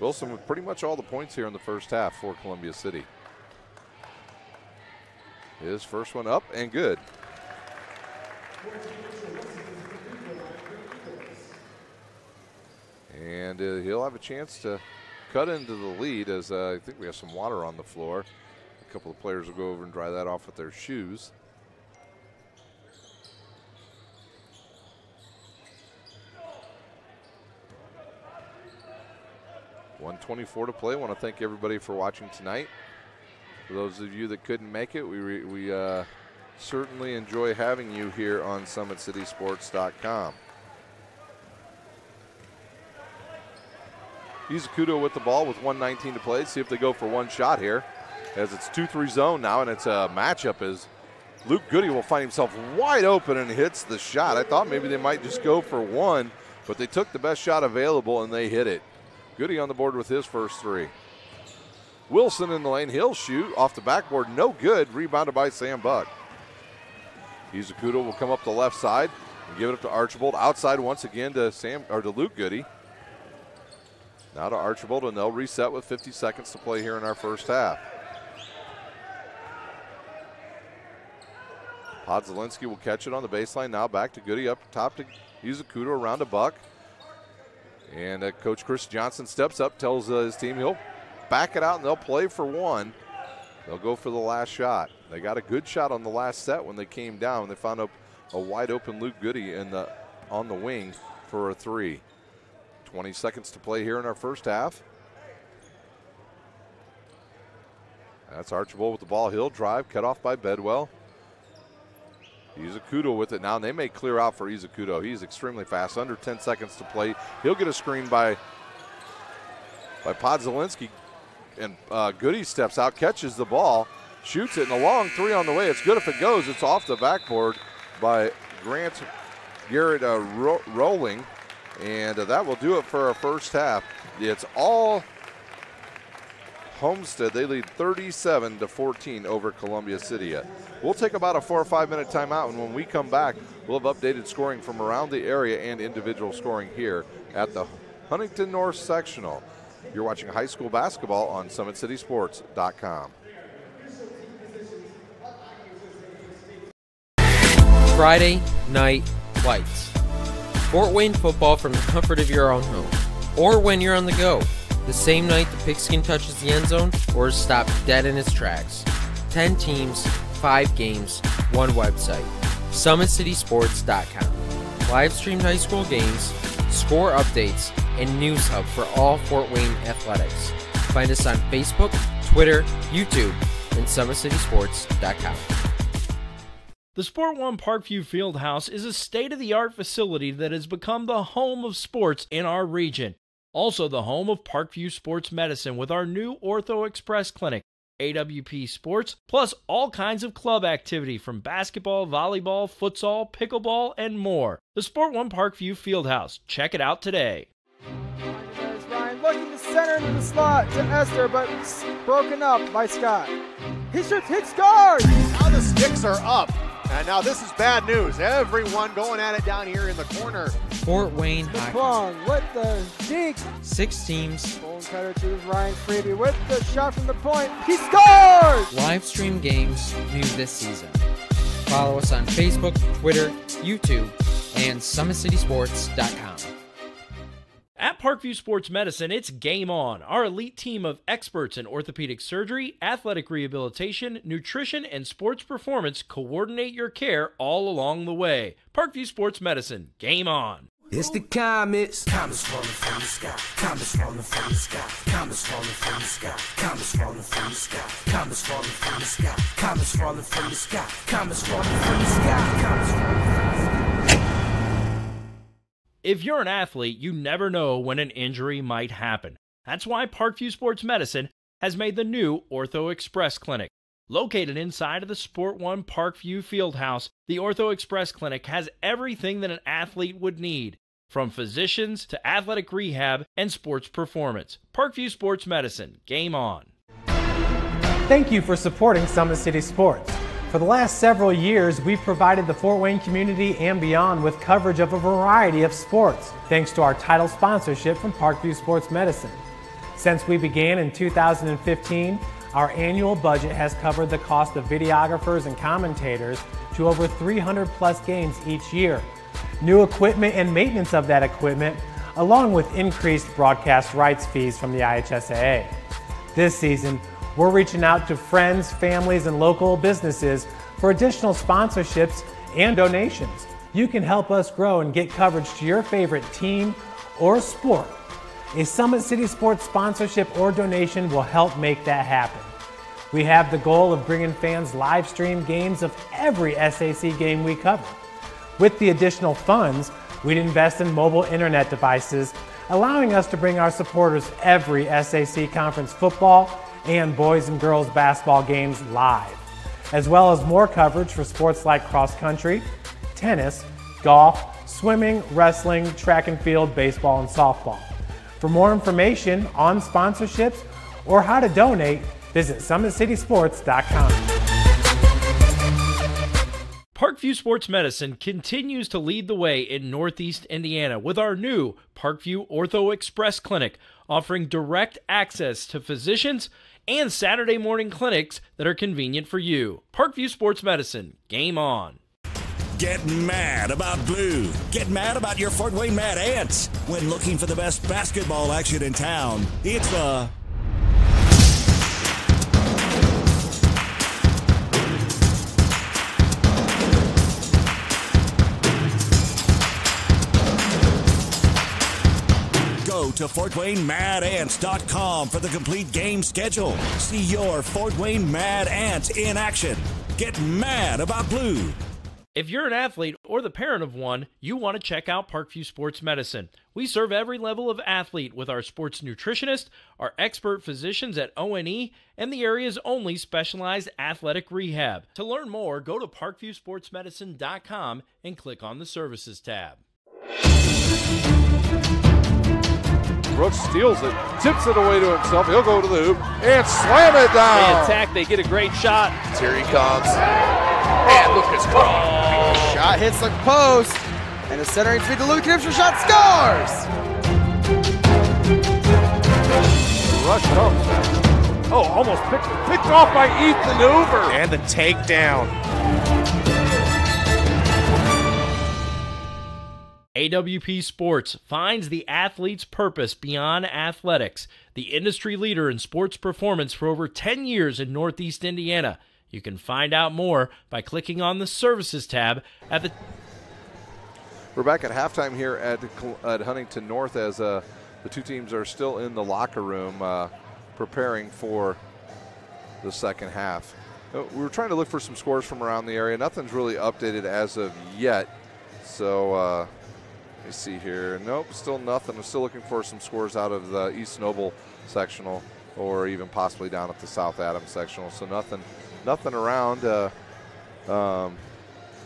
Wilson with pretty much all the points here in the first half for Columbia City. His first one up and good. And he'll have a chance to cut into the lead as I think we have some water on the floor. A couple of players will go over and dry that off with their shoes. .124 to play. I want to thank everybody for watching tonight. For those of you that couldn't make it, we certainly enjoy having you here on SummitCitySports.com. Izukudo with the ball with 1:19 to play. See if they go for one shot here, as it's 2-3 zone now, and it's a matchup as Luke Goody will find himself wide open and hits the shot. I thought maybe they might just go for one, but they took the best shot available and they hit it. Goody on the board with his first 3. Wilson in the lane. He'll shoot off the backboard. No good. Rebounded by Sam Buck. Izukudo will come up the left side and give it up to Archibald. Outside once again to Luke Goody. Now to Archibald, and they'll reset with 50 seconds to play here in our first half. Podzelinski will catch it on the baseline. Now back to Goody, up top to Izukudo, around to Buck. And Coach Chris Johnson steps up, tells his team he'll back it out and they'll play for one. They'll go for the last shot. They got a good shot on the last set when they came down. They found a wide open Luke Goody on the wing for a 3. 20 seconds to play here in our first half. That's Archibald with the ball. He'll drive, cut off by Bedwell. Izukudo with it now, and they may clear out for Izukudo. He's extremely fast, under 10 seconds to play. He'll get a screen by Podzelinski, and Goody steps out, catches the ball, shoots it, and a long 3 on the way. It's good if it goes. It's off the backboard by Garrett rolling, and that will do it for our first half. It's all Homestead. They lead 37-14 over Columbia City. We'll take about a 4 or 5 minute timeout, and when we come back, we'll have updated scoring from around the area and individual scoring here at the Huntington North Sectional. You're watching high school basketball on SummitCitySports.com. Friday Night Lights. Fort Wayne football from the comfort of your own home, or when you're on the go. The same night the pigskin touches the end zone or is stopped dead in its tracks. 10 teams, 5 games, 1 website. SummitCitySports.com. Live streamed high school games, score updates, and news hub for all Fort Wayne athletics. Find us on Facebook, Twitter, YouTube, and SummitCitySports.com. The Sport One Parkview Fieldhouse is a state-of-the-art facility that has become the home of sports in our region. Also the home of Parkview Sports Medicine with our new Ortho Express Clinic, AWP Sports, plus all kinds of club activity from basketball, volleyball, futsal, pickleball, and more. The Sport One Parkview Fieldhouse. Check it out today. There's Ryan looking to center into the slot to Esther, but broken up by Scott. He shoots, hits, scores! Now the sticks are up. And now this is bad news. Everyone going at it down here in the corner. Fort Wayne hockey. Plong with the deke. 6 teams. Bone cutter to Ryan Freeby with the shot from the point. He scores! Live stream games new this season. Follow us on Facebook, Twitter, YouTube, and SummitCitySports.com. At Parkview Sports Medicine, it's game on. Our elite team of experts in orthopedic surgery, athletic rehabilitation, nutrition, and sports performance coordinate your care all along the way. Parkview Sports Medicine, game on. It's the comets. Comets falling from the sky. Comets falling from the sky. Comets falling from the sky. Comets falling from the sky. Comets falling from the sky. Comets falling from the sky. Comets falling from the sky. Comets falling from the sky. If you're an athlete, you never know when an injury might happen. That's why Parkview Sports Medicine has made the new Ortho Express Clinic. Located inside of the Sport One Parkview Fieldhouse, the Ortho Express Clinic has everything that an athlete would need, from physicians to athletic rehab and sports performance. Parkview Sports Medicine, game on. Thank you for supporting Summit City Sports. For the last several years, we've provided the Fort Wayne community and beyond with coverage of a variety of sports, thanks to our title sponsorship from Parkview Sports Medicine. Since we began in 2015, our annual budget has covered the cost of videographers and commentators to over 300 plus games each year. New equipment and maintenance of that equipment, along with increased broadcast rights fees from the IHSAA. This season, we're reaching out to friends, families, and local businesses for additional sponsorships and donations. You can help us grow and get coverage to your favorite team or sport. A Summit City Sports sponsorship or donation will help make that happen. We have the goal of bringing fans live stream games of every SAC game we cover. With the additional funds, we'd invest in mobile internet devices, allowing us to bring our supporters every SAC conference football and boys and girls basketball games live, as well as more coverage for sports like cross country, tennis, golf, swimming, wrestling, track and field, baseball, and softball. For more information on sponsorships or how to donate, visit SummitCitySports.com. Parkview Sports Medicine continues to lead the way in Northeast Indiana with our new Parkview Ortho Express Clinic, offering direct access to physicians and Saturday morning clinics that are convenient for you. Parkview Sports Medicine, game on. Get mad about blue. Get mad about your Fort Wayne Mad Ants. When looking for the best basketball action in town, it's the Go to FortWayneMadAnts.com for the complete game schedule. See your Fort Wayne Mad Ants in action. Get mad about blue. If you're an athlete or the parent of one, you want to check out Parkview Sports Medicine. We serve every level of athlete with our sports nutritionist, our expert physicians at O&E, and the area's only specialized athletic rehab. To learn more, go to parkviewsportsmedicine.com and click on the Services tab. Brooks steals it, tips it away to himself. He'll go to the hoop and slam it down. They attack, they get a great shot. Here he comes. And look at strong. Shot hits the post, and the centering speed to Louis Knipscher shot scores. Rush comes. Oh, almost picked off by Ethan Hoover. And the takedown. AWP Sports finds the athlete's purpose beyond athletics, the industry leader in sports performance for over 10 years in Northeast Indiana. You can find out more by clicking on the Services tab at the... We're back at halftime here at Huntington North as the two teams are still in the locker room preparing for the second half. We were trying to look for some scores from around the area. Nothing's really updated as of yet. So let me see here. Nope, still nothing. I'm still looking for some scores out of the East Noble sectional or even possibly down at the South Adams sectional. So nothing around.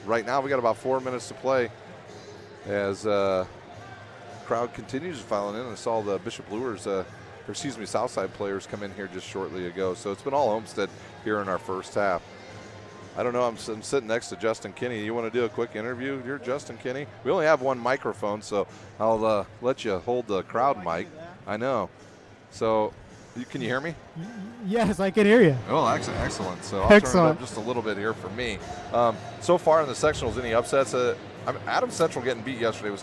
Right now we got about 4 minutes to play as crowd continues to file in. I saw the Bishop Luers, Southside players come in here just shortly ago. So it's been all Homestead here in our first half. I don't know, I'm sitting next to Justin Kinney. You want to do a quick interview? You're Justin Kinney. We only have one microphone, so I'll let you hold the crowd mic. I know. So, can you hear me? Yes, I can hear you. Oh, excellent. So I'll turn it up just a little bit here for me. So far in the sectionals, any upsets? Adams Central getting beat yesterday was.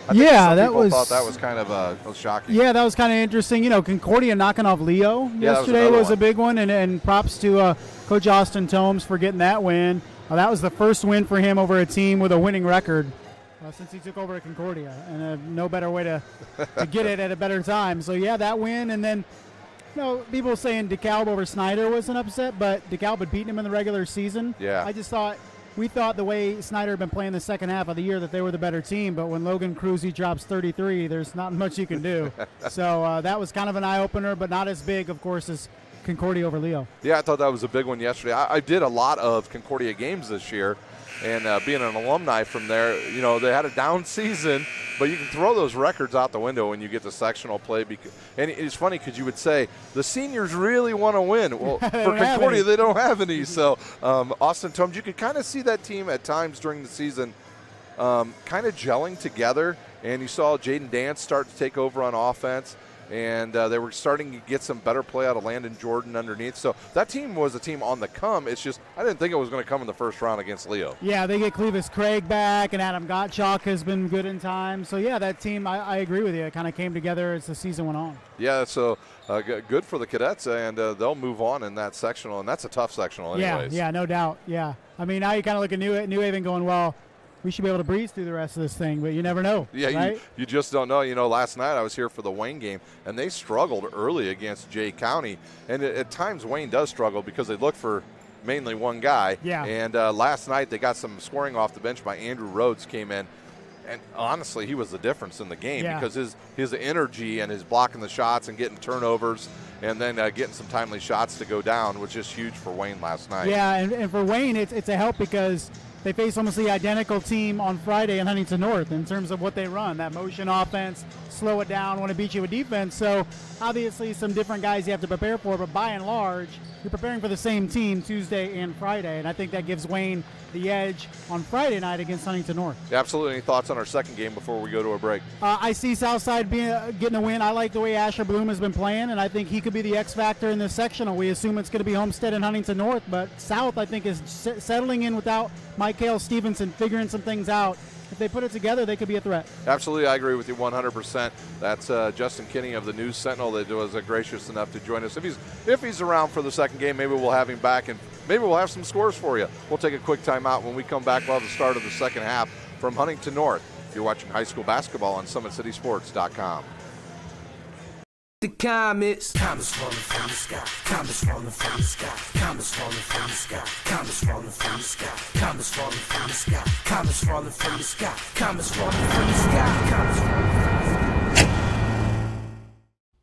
I think some people thought that was kind of shocking. Yeah, that was kind of interesting. You know, Concordia knocking off Leo yesterday was a big one, and props to Coach Austin Tomes for getting that win. That was the first win for him over a team with a winning record since he took over at Concordia, and no better way to get it at a better time. So, yeah, that win, and then, you know, people saying DeKalb over Snyder was an upset, but DeKalb had beaten him in the regular season. Yeah. We thought the way Snyder had been playing the second half of the year that they were the better team, but when Logan Cruzy drops 33, there's not much you can do. So that was kind of an eye-opener, but not as big, of course, as Concordia over Leo. Yeah, I thought that was a big one yesterday. I did a lot of Concordia games this year, and being an alumni from there, you know, they had a down season, but you can throw those records out the window when you get to sectional play. And it's funny because you would say the seniors really want to win. Well, for Concordia, they don't have any. So Austin Tomes, you could kind of see that team at times during the season kind of gelling together, and you saw Jaden Dance start to take over on offense. And they were starting to get some better play out of Landon Jordan underneath. So that team was a team on the come. It's just I didn't think it was going to come in the first round against Leo. Yeah, they get Clevis Craig back, and Adam Gottschalk has been good in time. So, yeah, that team, I agree with you. It kind of came together as the season went on. Yeah, so good for the Cadets, and they'll move on in that sectional. And that's a tough sectional anyways. Yeah, no doubt. Yeah. I mean, now you kind of look at New Haven going, well, we should be able to breeze through the rest of this thing, but you never know. Yeah, right? you just don't know. You know, last night I was here for the Wayne game, and they struggled early against Jay County. And at times Wayne does struggle because they look for mainly one guy. Yeah. And last night they got some scoring off the bench by Andrew Rhodes came in. And honestly, he was the difference in the game because his energy and his blocking the shots and getting turnovers and then getting some timely shots to go down was just huge for Wayne last night. Yeah, and for Wayne, it's a help because they face almost the identical team on Friday in Huntington North in terms of what they run. That motion offense, slow it down, want to beat you with defense. So obviously some different guys you have to prepare for, but by and large, you're preparing for the same team Tuesday and Friday. And I think that gives Wayne the edge on Friday night against Huntington North. Yeah, absolutely. Any thoughts on our second game before we go to a break? I see Southside getting a win. I like the way Asher Bloom has been playing, and I think he could be the X factor in this sectional. We assume it's going to be Homestead and Huntington North, but South, I think, is settling in without Michael Stevenson, figuring some things out. If they put it together, they could be a threat. Absolutely, I agree with you 100%. That's Justin Kinney of the News Sentinel that was gracious enough to join us. If he's around for the second game, maybe we'll have him back, and maybe we'll have some scores for you. We'll take a quick timeout. When we come back, we'll have the start of the second half from Huntington North. You're watching high school basketball on SummitCitySports.com. The comets falling from the sky, comets falling from the sky, comets falling from the sky, comets falling from the sky, comets falling from the sky, comets falling from the sky, comets falling from the sky, comets falling from the sky.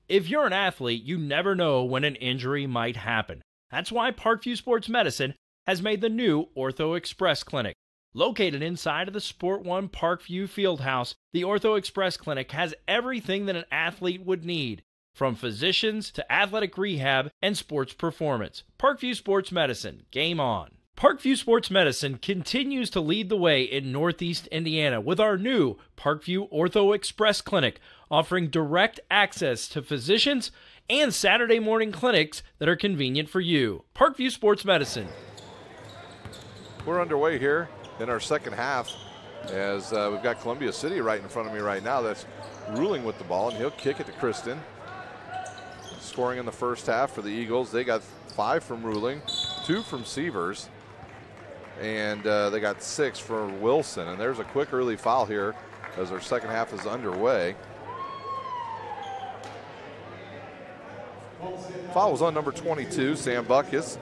If you're an athlete, you never know when an injury might happen. That's why Parkview Sports Medicine has made the new Ortho Express Clinic. Located inside of the Sport One Parkview Fieldhouse, the Ortho Express Clinic has everything that an athlete would need, from physicians to athletic rehab and sports performance. Parkview Sports Medicine, game on. Parkview Sports Medicine continues to lead the way in Northeast Indiana with our new Parkview Ortho Express Clinic, offering direct access to physicians and Saturday morning clinics that are convenient for you. Parkview Sports Medicine. We're underway here in our second half as we've got Columbia City right in front of me right now. That's Ruling with the ball, and he'll kick it to Kristen. Scoring in the first half for the Eagles. They got 5 from Ruling, 2 from Sievers, and they got 6 for Wilson. And there's a quick early foul here as our second half is underway. Foul was on number 22, Sam Buckus.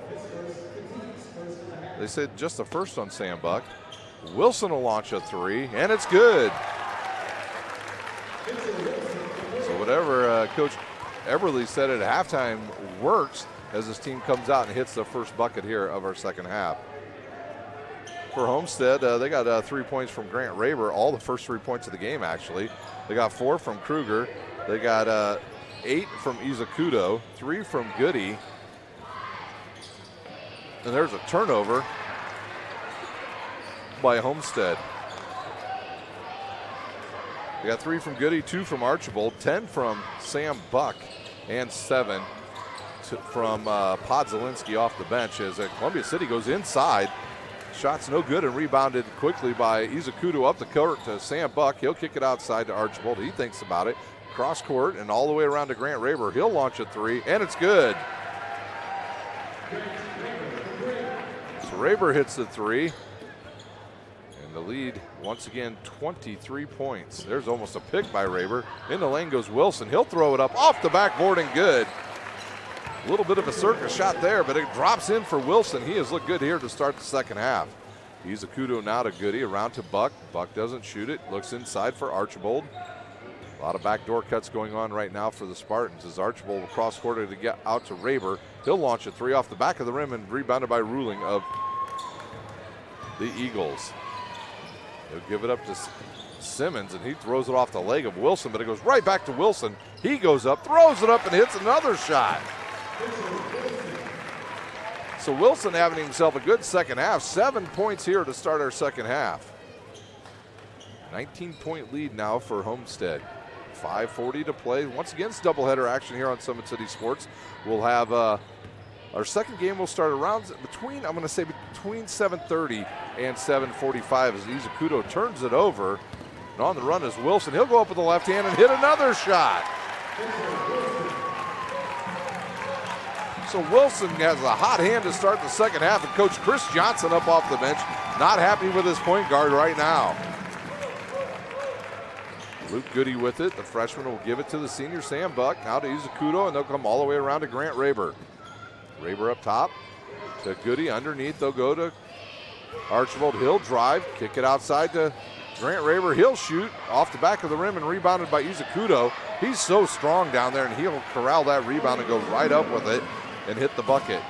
They said just the first on Sam Buck. Wilson will launch a 3, and it's good. So whatever Coach Everly said at halftime works as this team comes out and hits the first bucket here of our second half. For Homestead, they got 3 points from Grant Raber, all the first 3 points of the game actually. They got 4 from Kruger. They got 8 from Izakudo, 3 from Goody. And there's a turnover by Homestead. They got 3 from Goody, 2 from Archibald, 10 from Sam Buck, and 7 from Podzalinski off the bench as Columbia City goes inside. Shot's no good and rebounded quickly by Izakudo up the court to Sam Buck. He'll kick it outside to Archibald. He thinks about it. Cross court and all the way around to Grant Raber. He'll launch a 3, and it's good. So Raber hits the 3. The lead, once again, 23 points. There's almost a pick by Raber. In the lane goes Wilson. He'll throw it up off the backboard and good. A little bit of a circus shot there, but it drops in for Wilson. He has looked good here to start the second half. Izakudo now to Goody, around to Buck. Buck doesn't shoot it, looks inside for Archibald. A lot of backdoor cuts going on right now for the Spartans as Archibald will cross court to get out to Raber. He'll launch a three off the back of the rim and rebounded by Ruling of the Eagles. He'll give it up to Simmons, and he throws it off the leg of Wilson, but it goes right back to Wilson. He goes up, throws it up, and hits another shot. So Wilson having himself a good second half. 7 points here to start our second half. 19-point lead now for Homestead. 5:40 to play. Once again, it's doubleheader action here on Summit City Sports. We'll have our second game will start around between 7:30 and 7:45 as Izukudo turns it over. And on the run is Wilson. He'll go up with the left hand and hit another shot. So Wilson has a hot hand to start the second half, and Coach Chris Johnson up off the bench, not happy with his point guard right now. Luke Goody with it. The freshman will give it to the senior Sam Buck. Now to Izukudo, and they'll come all the way around to Grant Raber. Raber up top to Goody. Underneath, they'll go to Archibald. He'll drive, kick it outside to Grant Raber. He'll shoot off the back of the rim and rebounded by Izukudo. He's so strong down there, and he'll corral that rebound and go right up with it and hit the bucket.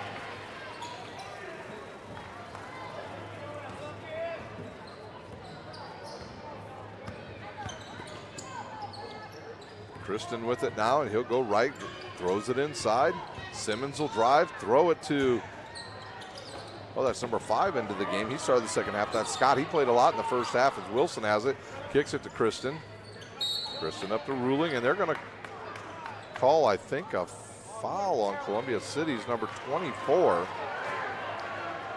Kristen with it now, and he'll go right, throws it inside. Simmons will drive, throw it to, well, that's number 5 into the game. He started the second half. That's Scott. He played a lot in the first half as Wilson has it. Kicks it to Kristen. Kristen up to Ruling, and they're going to call, I think, a foul on Columbia City's number 24.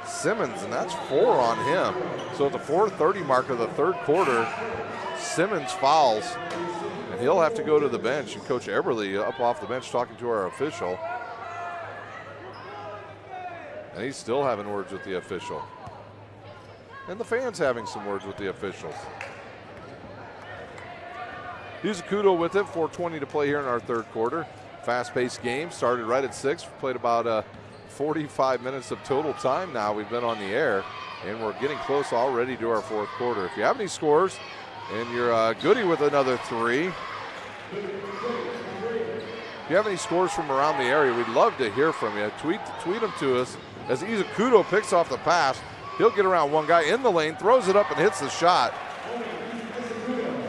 Simmons, and that's 4 on him. So at the 4:30 mark of the third quarter, Simmons fouls. He'll have to go to the bench, and Coach Eberly up off the bench talking to our official. And he's still having words with the official. And the fans having some words with the officials. Izukudo with it, 4:20 to play here in our third quarter. Fast-paced game, started right at 6. Played about 45 minutes of total time now. We've been on the air, and we're getting close already to our fourth quarter. If you have any scores, and you're Goody with another 3. If you have any scores from around the area, we'd love to hear from you. Tweet them to us. As Izukudo picks off the pass, he'll get around one guy in the lane, throws it up and hits the shot.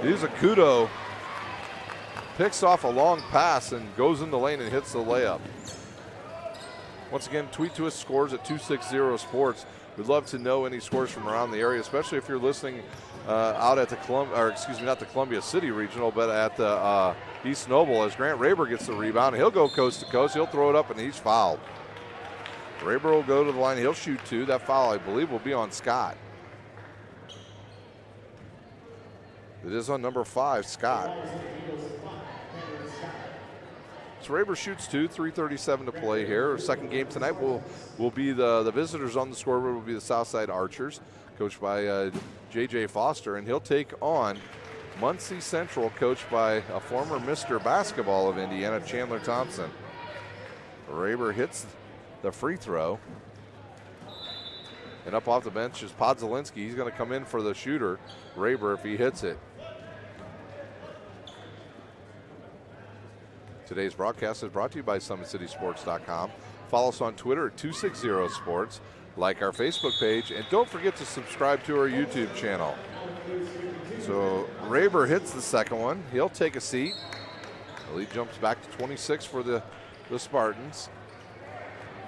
Izukudo picks off a long pass and goes in the lane and hits the layup. Once again, tweet to us scores at 260 Sports. We'd love to know any scores from around the area, especially if you're listening out at the not the Columbia City Regional, but at the East Noble, as Grant Raber gets the rebound. He'll go coast to coast. He'll throw it up, and he's fouled. Raber will go to the line. He'll shoot 2. That foul, I believe, will be on Scott. It is on number 5, Scott. So Raber shoots 2, 3:37 to play here. Our second game tonight will be the visitors on the scoreboard will be the Southside Archers, coached by J.J. Foster, and he'll take on Muncie Central, coached by a former Mr. Basketball of Indiana, Chandler Thompson. Raber hits the free throw. And up off the bench is Podzalinski. He's going to come in for the shooter, Raber, if he hits it. Today's broadcast is brought to you by SummitCitySports.com. Follow us on Twitter at 260 Sports. Like our Facebook page, and don't forget to subscribe to our YouTube channel. So Raber hits the second one. He'll take a seat. The lead jumps back to 26 for the Spartans.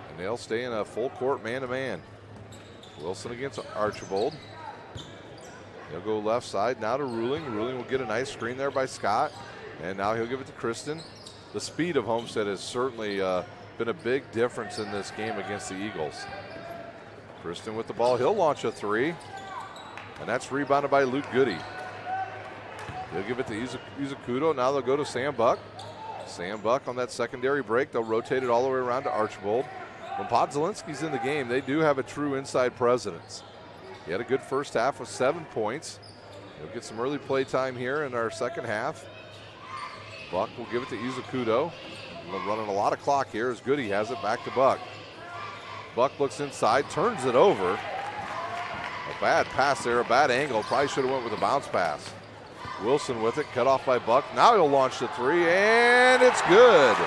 And they'll stay in a full court man-to-man. Wilson against Archibald. He'll go left side now to Ruling. Ruling will get a nice screen there by Scott. And now he'll give it to Kristen. The speed of Homestead has certainly been a big difference in this game against the Eagles. Kristen with the ball. He'll launch a 3. And that's rebounded by Luke Goody. He'll give it to Izukudo. Now they'll go to Sam Buck. Sam Buck on that secondary break. They'll rotate it all the way around to Archibald. When Podzalinski's in the game, they do have a true inside presence. He had a good first half with 7 points. He'll get some early play time here in our second half. Buck will give it to Izukudo. We're running a lot of clock here as Goody has it back to Buck. Buck looks inside, turns it over. A bad pass there, a bad angle. Probably should have went with a bounce pass. Wilson with it, cut off by Buck. Now he'll launch the 3, and it's good.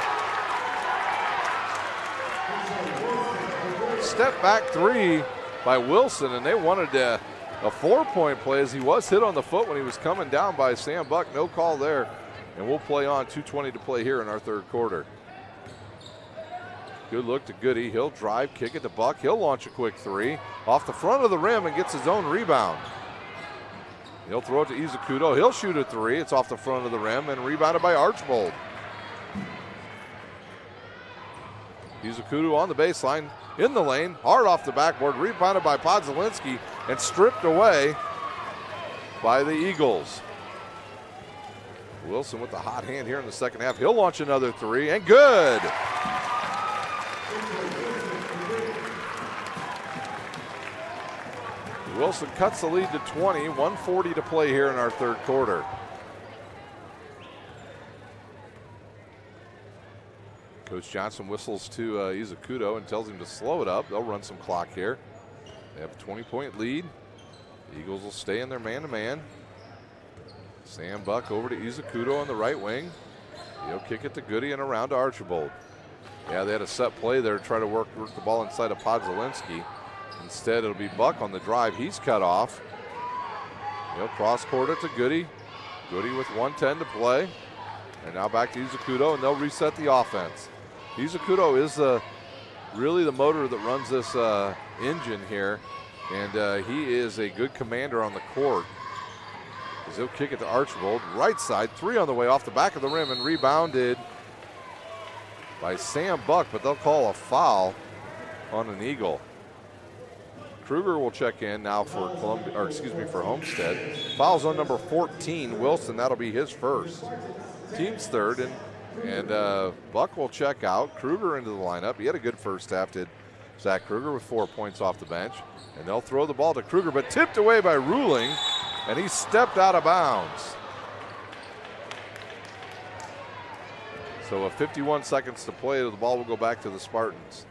step back three by Wilson, and they wanted a 4-point play as he was hit on the foot when he was coming down by Sam Buck. No call there, and we'll play on. 2:20 to play here in our third quarter. Good look to Goody. He'll drive, kick it to Buck. He'll launch a quick three off the front of the rim and gets his own rebound. He'll throw it to Izakudo. He'll shoot a three. It's off the front of the rim and rebounded by Archbold. Izakudo on the baseline, in the lane, hard off the backboard, rebounded by Podzalinski and stripped away by the Eagles. Wilson with the hot hand here in the second half. He'll launch another three, and good. Wilson cuts the lead to 20, 1:40 to play here in our third quarter. Coach Johnson whistles to Izakudo and tells him to slow it up. They'll run some clock here. They have a 20-point lead. The Eagles will stay in their man-to-man. Sam Buck over to Izakudo on the right wing. He'll kick it to Goody and around to Archibald. Yeah, they had a set play there to try to work the ball inside of Podzalinski. Instead, it'll be Buck on the drive. He's cut off. He'll cross-court it to Goody. Goody with 1:10 to play. And now back to Izakudo, and they'll reset the offense. Izakudo is really the motor that runs this engine here, and he is a good commander on the court. As he'll kick it to Archibald, right side, three on the way off the back of the rim and rebounded by Sam Buck, but they'll call a foul on an Eagle. Kruger will check in now for for Homestead. Foul's on number 14, Wilson. That'll be his first. Team's third, and Buck will check out. Kruger into the lineup. He had a good first half, did Zach Kruger, with 4 points off the bench. And they'll throw the ball to Kruger, but tipped away by Ruling, and he stepped out of bounds. So 51 seconds to play. The ball will go back to the Spartans.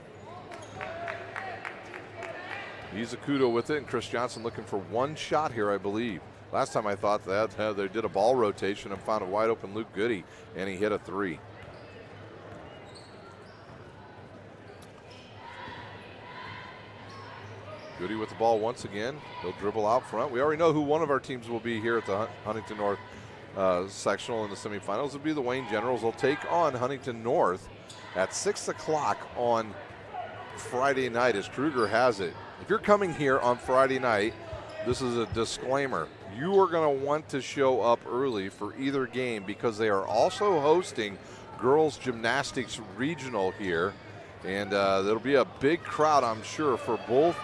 Izakudo with it, and Chris Johnson looking for one shot here, I believe. Last time I thought that they did a ball rotation and found a wide open Luke Goody, and he hit a three. Goody with the ball once again. He'll dribble out front. We already know who one of our teams will be here at the Huntington North sectional in the semifinals. It'll be the Wayne Generals. They'll take on Huntington North at 6 o'clock on Friday night, as Kruger has it. If you're coming here on Friday night, this is a disclaimer. You are going to want to show up early for either game because they are also hosting girls gymnastics regional here. And there'll be a big crowd, I'm sure, for both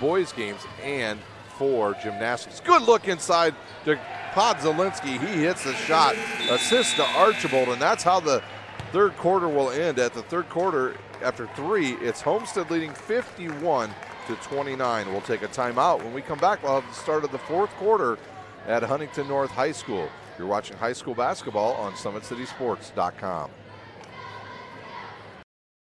boys games and for gymnastics. Good look inside to Podzalinski. He hits the shot, assist to Archibald, and that's how the third quarter will end. At the third quarter, after three, it's Homestead leading 51-29. We'll take a timeout. When we come back, we'll have the start of the fourth quarter at Huntington North High School. You're watching high school basketball on SummitCitySports.com.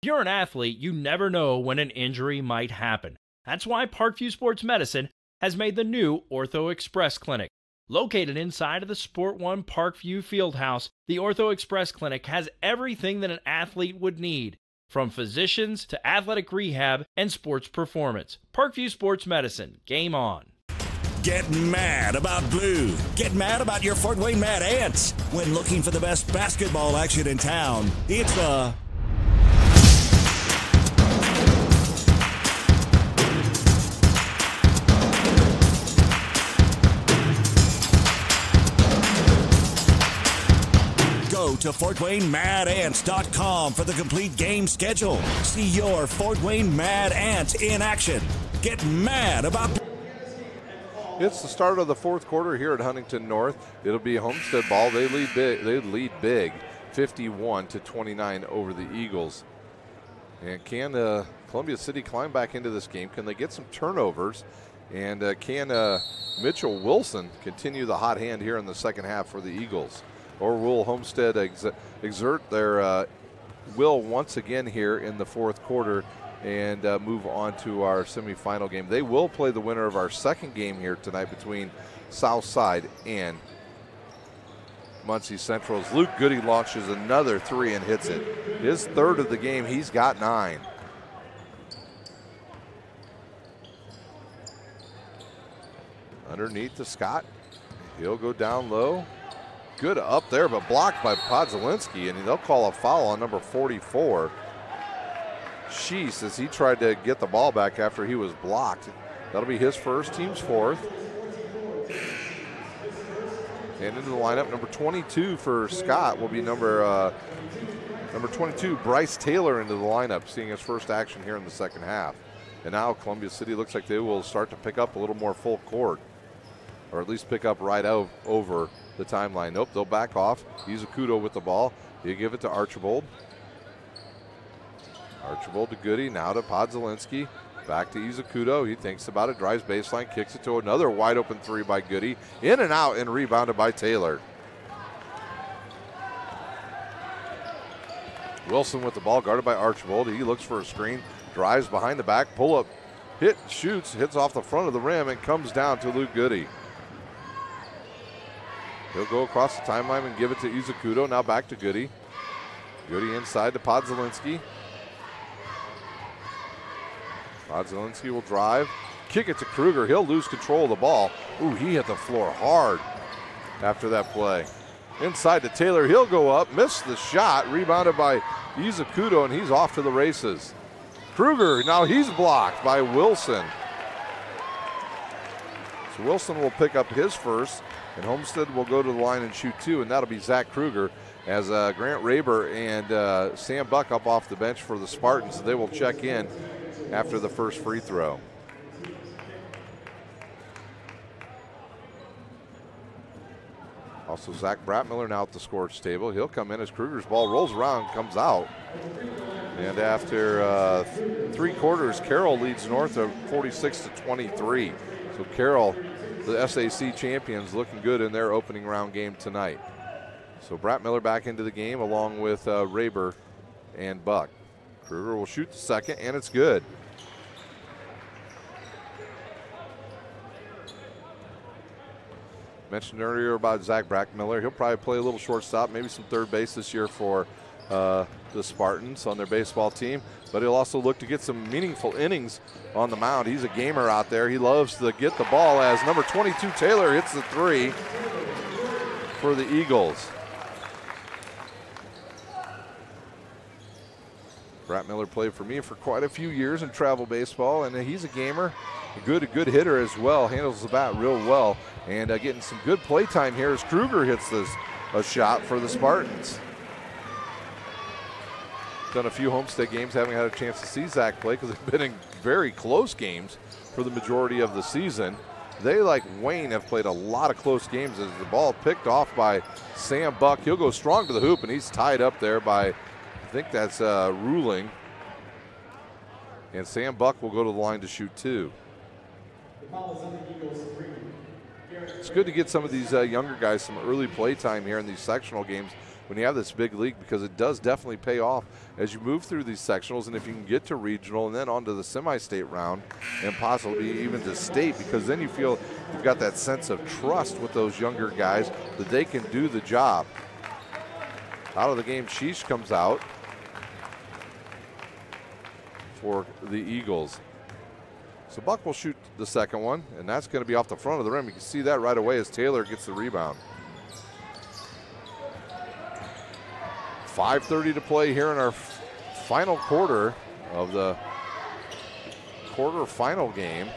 If you're an athlete, you never know when an injury might happen. That's why Parkview Sports Medicine has made the new Ortho Express Clinic. Located inside of the Sport One Parkview Fieldhouse, the Ortho Express Clinic has everything that an athlete would need, from physicians to athletic rehab and sports performance. Parkview Sports Medicine, game on. Get mad about blue. Get mad about your Fort Wayne Mad Ants. When looking for the best basketball action in town, it's the Go to FortWayneMadAnts.com for the complete game schedule. See your Fort Wayne Mad Ants in action. Get mad about. It's the start of the fourth quarter here at Huntington North. It'll be Homestead ball. They lead big, 51-29 over the Eagles. And can Columbia City climb back into this game? Can they get some turnovers? And can Mitchell Wilson continue the hot hand here in the second half for the Eagles? Or will Homestead exert their will once again here in the fourth quarter and move on to our semifinal game? They will play the winner of our second game here tonight between Southside and Muncie Central. As Luke Goody launches another three and hits it. His third of the game. He's got 9. Underneath to Scott. He'll go down low. Good up there, but blocked by Podzalinski, and they'll call a foul on number 44. Sheese, as he tried to get the ball back after he was blocked. That'll be his first, team's fourth. And into the lineup, number 22 for Scott will be number 22, Bryce Taylor, into the lineup, seeing his first action here in the second half. And now Columbia City looks like they will start to pick up a little more full court, or at least pick up right out over the timeline. Nope, they'll back off. Izukudo with the ball. You give it to Archibald. Archibald to Goody, now to Podzalinski. Back to Izukudo. He thinks about it, drives baseline, kicks it to another wide open three by Goody. In and out and rebounded by Taylor. Wilson with the ball, guarded by Archibald. He looks for a screen, drives behind the back, pull up, hit, shoots, hits off the front of the rim, and comes down to Luke Goody. He'll go across the timeline and give it to Izukudo. Now back to Goody. Goody inside to Podzalinski. Podzalinski will drive, kick it to Kruger. He'll lose control of the ball. Ooh, he hit the floor hard after that play. Inside to Taylor. He'll go up, missed the shot, rebounded by Izukudo, and he's off to the races. Kruger, now he's blocked by Wilson. So Wilson will pick up his first, and Homestead will go to the line and shoot two, and that'll be Zach Kruger, as Grant Raber and Sam Buck up off the bench for the Spartans. They will check in after the first free throw. Also, Zach Bratmiller now at the scores table. He'll come in as Kruger's ball rolls around, comes out. And after 3 quarters, Carroll leads North of 46-23. So Carroll, the SAC champions, looking good in their opening round game tonight. So Bratmiller back into the game along with Raber and Buck. Kruger will shoot the second, and it's good. Mentioned earlier about Zach Brackmiller. He'll probably play a little shortstop, maybe some third base this year for the Spartans on their baseball team. But he'll also look to get some meaningful innings on the mound. He's a gamer out there. He loves to get the ball as number 22 Taylor hits the three for the Eagles. Brackmiller played for me for quite a few years in travel baseball, and he's a gamer. A good hitter as well, handles the bat real well, and getting some good play time here as Kruger hits a shot for the Spartans. Done a few Homestead games, haven't had a chance to see Zach play because they've been in very close games for the majority of the season. They, like Wayne, have played a lot of close games as the ball picked off by Sam Buck. He'll go strong to the hoop, and he's tied up there by, I think that's Ruling. And Sam Buck will go to the line to shoot two. It's good to get some of these younger guys some early play time here in these sectional games when you have this big league, because it does definitely pay off as you move through these sectionals, and if you can get to regional and then on to the semi-state round and possibly even to state, because then you feel you've got that sense of trust with those younger guys that they can do the job. Out of the game, Sheesh comes out for the Eagles. So Buck will shoot the second one, and that's going to be off the front of the rim. You can see that right away as Taylor gets the rebound. 5:30 to play here in our final quarter of the quarterfinal game.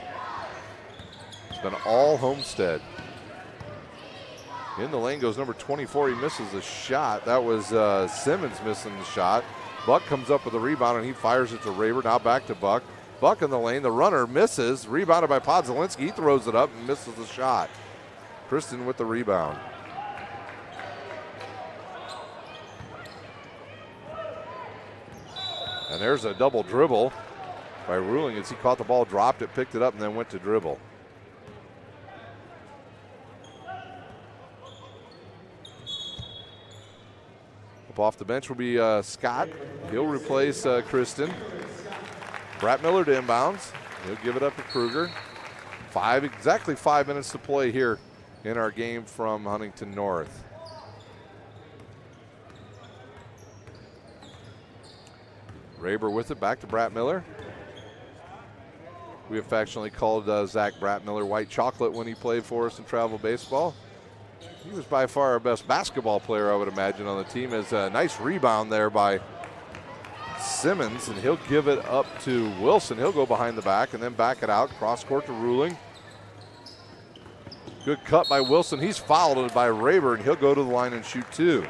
It's been all Homestead. In the lane goes number 24. He misses the shot. That was Simmons missing the shot. Buck comes up with a rebound, and he fires it to Raber. Now back to Buck. Buck in the lane. The runner misses. Rebounded by Podzalinski. He throws it up and misses the shot. Kristen with the rebound. And there's a double dribble by Ruling as he caught the ball, dropped it, picked it up, and then went to dribble. Up off the bench will be Scott. He'll replace Kristen. Bratmiller to inbounds. He'll give it up to Kruger. Exactly 5 minutes to play here in our game from Huntington North. Raber with it, back to Bratmiller. We affectionately called Zach Bratmiller white chocolate when he played for us in travel baseball. He was by far our best basketball player, I would imagine, on the team. As a nice rebound there by Simmons, and he'll give it up to Wilson. He'll go behind the back and then back it out. Cross court to Ruling. Good cut by Wilson. He's fouled by Rayburn, and he'll go to the line and shoot 2.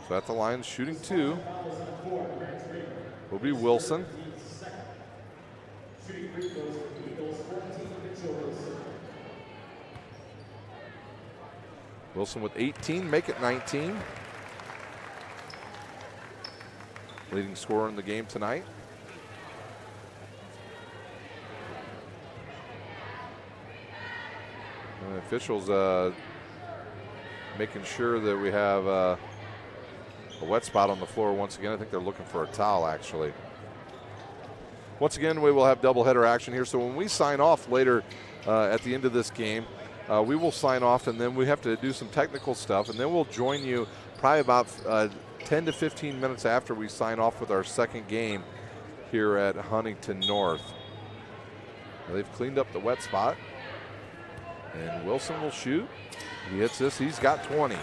So at the line, shooting 2 will be Wilson. Wilson with 18, make it 19. Leading scorer in the game tonight. And officials making sure that we have a wet spot on the floor once again. I think they're looking for a towel, actually. Once again, we will have doubleheader action here. So when we sign off later at the end of this game, we will sign off, and then we have to do some technical stuff, and then we'll join you probably about 10 to 15 minutes after we sign off with our second game here at Huntington North. They've cleaned up the wet spot, and Wilson will shoot. He hits this. He's got 20.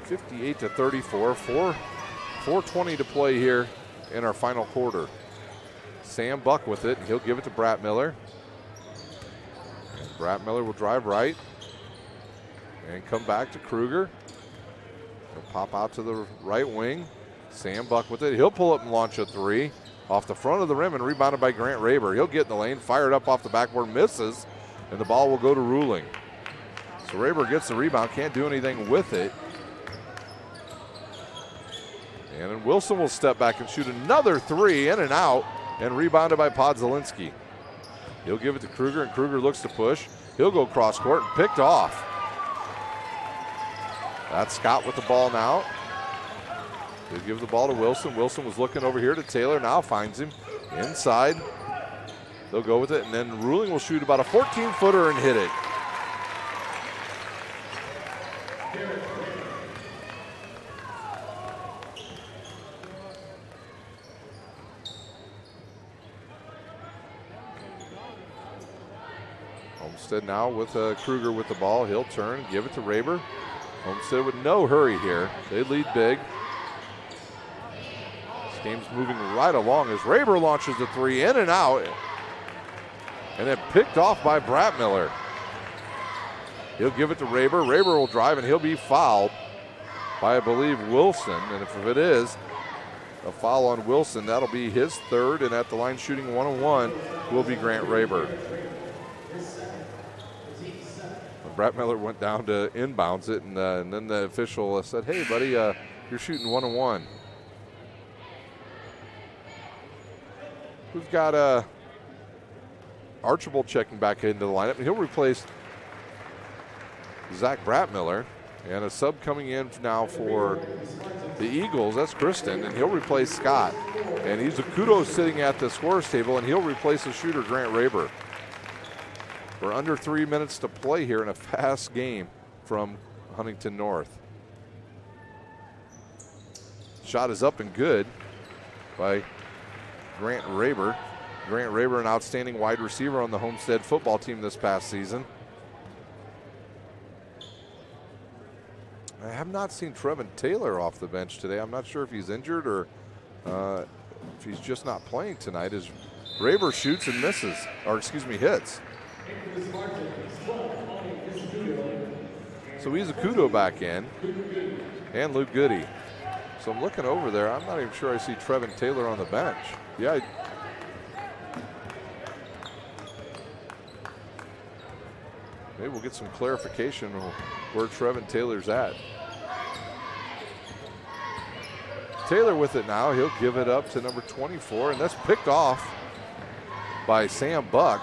(58-34). 4:20 to play here in our final quarter. Sam Buck with it, and he'll give it to Bratmiller. Bratmiller will drive right and come back to Kruger. He'll pop out to the right wing. Sam Buck with it. He'll pull up and launch a 3 off the front of the rim and rebounded by Grant Rayburn. He'll get in the lane, fired up off the backboard, misses, and the ball will go to Ruling. So Rayburn gets the rebound, can't do anything with it. And then Wilson will step back and shoot another 3, in and out, and rebounded by Podzalinski. He'll give it to Kruger, and Kruger looks to push. He'll go cross court and picked off. That's Scott with the ball now. He'll give the ball to Wilson. Wilson was looking over here to Taylor, now finds him inside. They'll go with it, and then Ruling will shoot about a 14-footer and hit it. Homestead now with Kruger with the ball. He'll turn, give it to Rayburn. Homestead with no hurry here. They lead big. This game's moving right along as Rayburn launches the 3, in and out. And then picked off by Bratmiller. He'll give it to Rayburn. Rayburn will drive, and he'll be fouled by, I believe, Wilson. And if it is a foul on Wilson, that'll be his 3rd. And at the line shooting 1-on-1 will be Grant Rayburn. Bratmiller went down to inbounds it, and then the official said, "Hey, buddy, you're shooting 1-on-1." We've got Archibald checking back into the lineup, and he'll replace Zach Bratmiller. And a sub coming in now for the Eagles, that's Kristen, and he'll replace Scott. And he's a kudos sitting at the scorer's table, and he'll replace the shooter, Grant Rayburn. We're under 3 minutes to play here in a fast game from Huntington North. Shot is up and good by Grant Rayburn. Grant Rayburn, an outstanding wide receiver on the Homestead football team this past season. I have not seen Trevin Taylor off the bench today. I'm not sure if he's injured or if he's just not playing tonight, as Rayburn shoots and misses, or excuse me, hits. So Izakudo back in, and Luke Goody. So I'm looking over there. I'm not even sure I see Trevin Taylor on the bench. Yeah. Maybe we'll get some clarification on where Trevin Taylor's at. Taylor with it now. He'll give it up to number 24, and that's picked off by Sam Buck.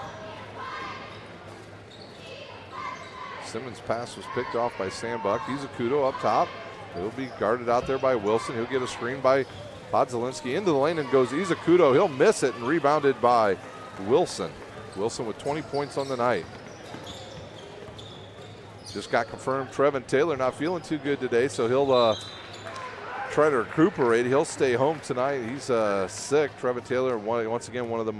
Simmons' pass was picked off by Sam Buck. Izakudo up top. He'll be guarded out there by Wilson. He'll get a screen by Podzalinski into the lane, and goes Izakudo. He'll miss it, and rebounded by Wilson. Wilson with 20 points on the night. just got confirmed Trevin Taylor not feeling too good today, so he'll try to recuperate. He'll stay home tonight. He's sick. Trevin Taylor, once again, one of the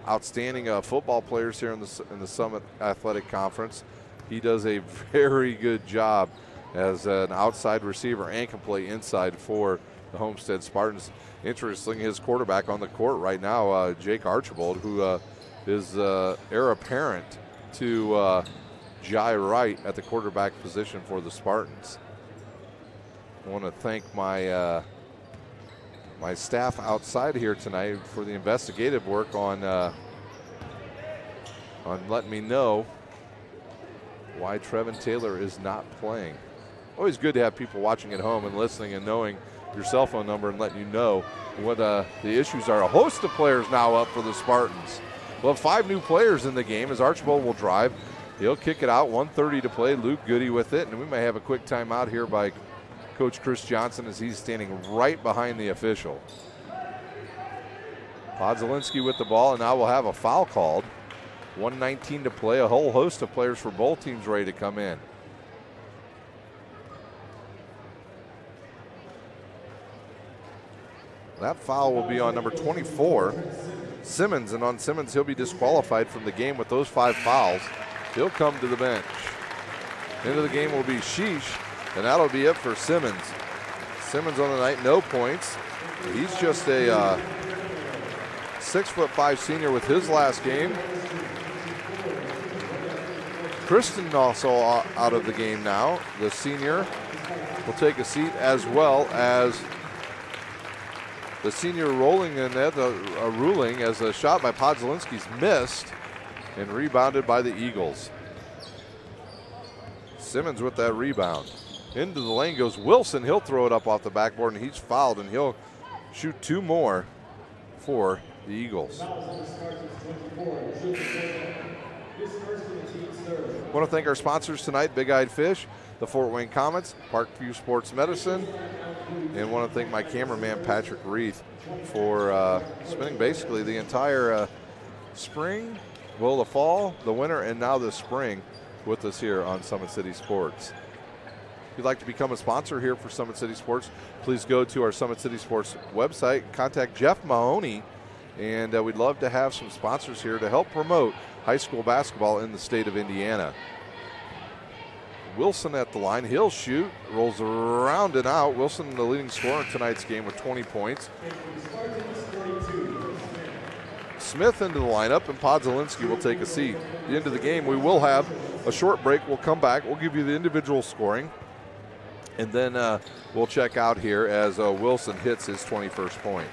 outstanding football players here in the Summit Athletic Conference. He does a very good job as an outside receiver and can play inside for the Homestead Spartans. Interesting, his quarterback on the court right now, Jake Archibald, who is heir apparent to Jai Wright at the quarterback position for the Spartans. I want to thank my my staff outside here tonight for the investigative work on letting me know why Trevin Taylor is not playing. Always good to have people watching at home and listening and knowing your cell phone number and letting you know what the issues are. A host of players now up for the Spartans. We'll have 5 new players in the game as Archibald will drive. He'll kick it out, 1:30 to play. Luke Goody with it, and we may have a quick timeout here by Coach Chris Johnson as he's standing right behind the official. Podzolinski with the ball, and now we'll have a foul called. 1:19 to play. A whole host of players for both teams ready to come in. That foul will be on number 24, Simmons, and on Simmons, he'll be disqualified from the game with those 5 fouls. He'll come to the bench. Into the game will be Sheesh, and that'll be it for Simmons. Simmons on the night, no points. He's just a 6'5" senior with his last game. Kristen also out of the game now. The senior will take a seat, as well as the senior rolling in that, a ruling as a shot by Podzolinski's missed and rebounded by the Eagles. Simmons with that rebound. Into the lane goes Wilson. He'll throw it up off the backboard, and he's fouled, and he'll shoot 2 more for the Eagles. I want to thank our sponsors tonight, Big Eyed Fish, the Fort Wayne Comets, Parkview Sports Medicine, and want to thank my cameraman, Patrick Reith, for spending basically the entire spring, well, the fall, the winter, and now the spring with us here on Summit City Sports. If you'd like to become a sponsor here for Summit City Sports, please go to our Summit City Sports website, contact Jeff Mahoney, and we'd love to have some sponsors here to help promote high school basketball in the state of Indiana. Wilson at the line, he'll shoot, rolls around and out. Wilson, the leading scorer in tonight's game with 20 points. Smith into the lineup, and Podzolinski will take a seat. At the end of the game, we will have a short break. We'll come back. We'll give you the individual scoring, and then we'll check out here as Wilson hits his 21st point.